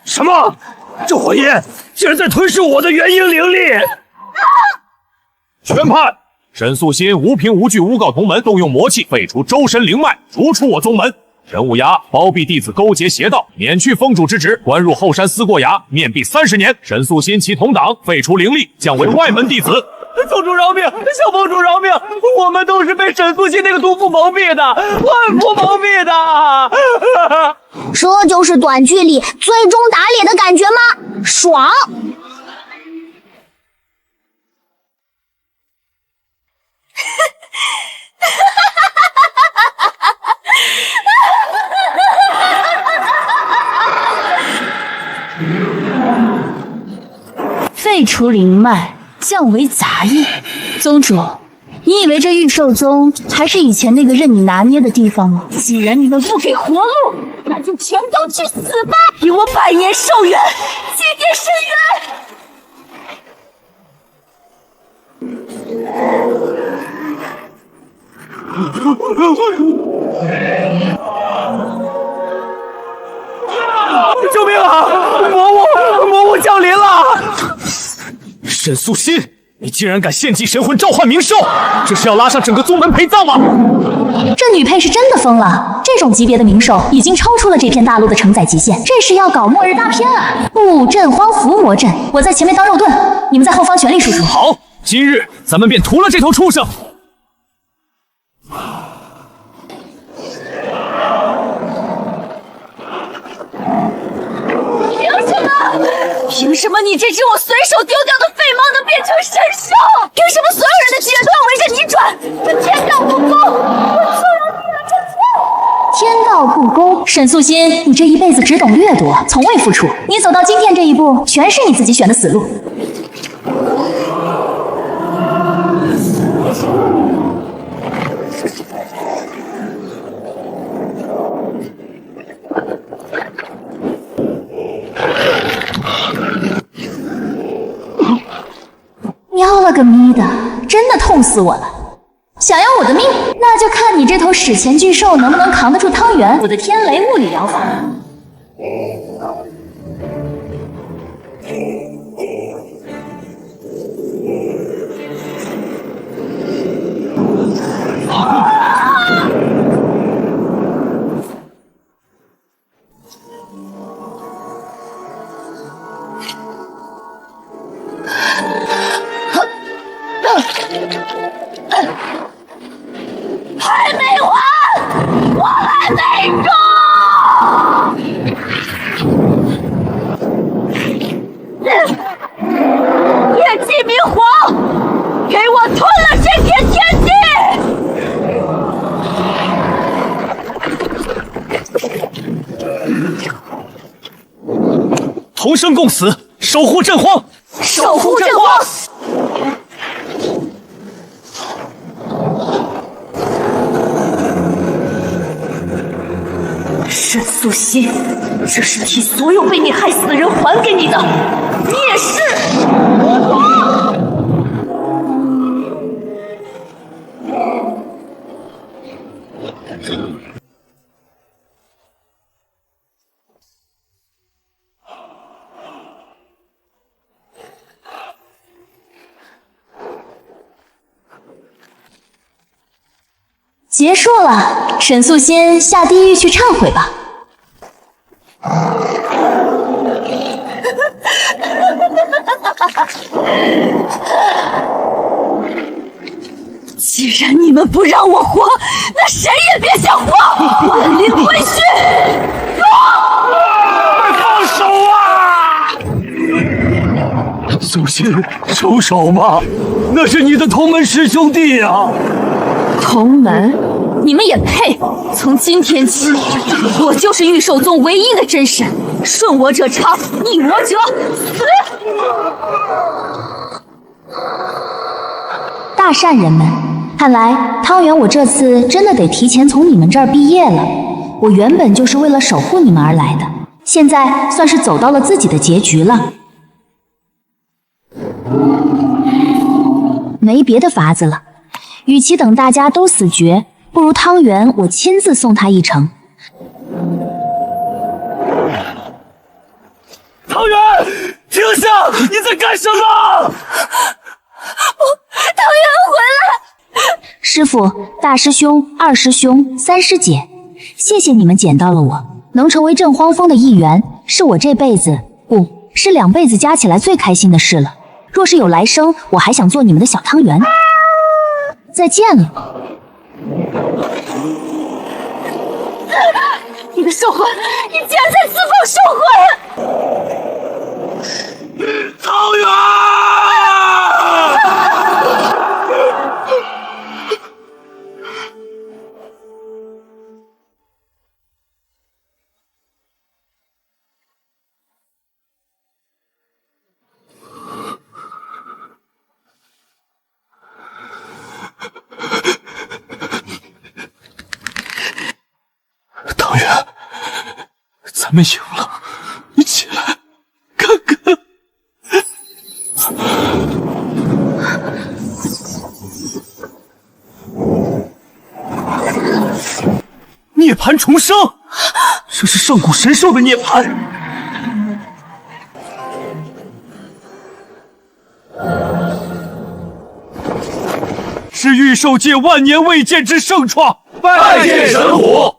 什么？这火焰竟然在吞噬我的元婴灵力！宣判：沈素心无凭无据诬告同门动用魔气废除周身灵脉，逐出我宗门。沈无涯包庇弟子勾结邪道，免去峰主之职，关入后山思过崖，面壁30年。沈素心其同党废除灵力，降为外门弟子。宗主饶命！小峰主饶命！我们都是被沈素心那个毒妇蒙蔽的，万夫蒙蔽的。这就是短剧里最终打脸的感觉吗？爽！废除灵脉，降为杂役。宗主，你以为这御兽宗还是以前那个任你拿捏的地方吗？既然你们不给活路，那就全都去死吧！给我百年寿元，祭奠深渊！救命啊！魔物降临了！沈素心，你竟然敢献祭神魂召唤冥兽，这是要拉上整个宗门陪葬吗？这女配是真的疯了，这种级别的冥兽已经超出了这片大陆的承载极限，这是要搞末日大片啊！布阵荒伏魔阵，我在前面当肉盾，你们在后方全力输出。好，今日咱们便屠了这头畜生！凭什么你这只我随手丢掉的废猫能变成神兽？凭什么所有人的资源都要围着你转？这天道不公！我就要你来挣钱！天道不公！沈素心，你这一辈子只懂掠夺，从未付出。你走到今天这一步，全是你自己选的死路。喵了个咪的，真的痛死我了！想要我的命，那就看你这头史前巨兽能不能扛得住汤圆我的天雷物理疗法。还没完，我还没中！夜祭明皇，给我吞了这片天地！同生共死，守护朕皇！守护朕皇！沈素心，这是替所有被你害死的人还给你的孽事！结束了，沈素心下地狱去忏悔吧。既然你们不让我活，那谁也别想活！万灵归墟！放手啊！素心，收手吧，那是你的同门师兄弟啊！同门，你们也配！从今天起，我就是御兽宗唯一的真神，顺我者昌，逆我者死！大善人们，看来汤圆我这次真的得提前从你们这儿毕业了。我原本就是为了守护你们而来的，现在算是走到了自己的结局了。没别的法子了，与其等大家都死绝，不如汤圆我亲自送他一程。汤圆，停下！你在干什么？汤圆回来！师父、大师兄、二师兄、三师姐，谢谢你们捡到了我，能成为镇荒峰的一员，是我这辈子，不是2辈子加起来最开心的事了。若是有来生，我还想做你们的小汤圆。再见了。你的兽魂，你竟然在自奉兽魂！汤圆！汤圆，咱们赢了，你起来看看。涅槃重生，这是上古神兽的涅槃。是御兽界万年未见之盛创，拜见神虎。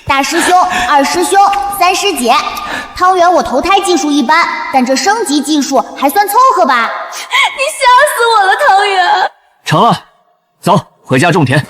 大师兄、二师兄、三师姐，汤圆我投胎技术一般，但这升级技术还算凑合吧。你吓死我了，汤圆！成了，走，回家种田。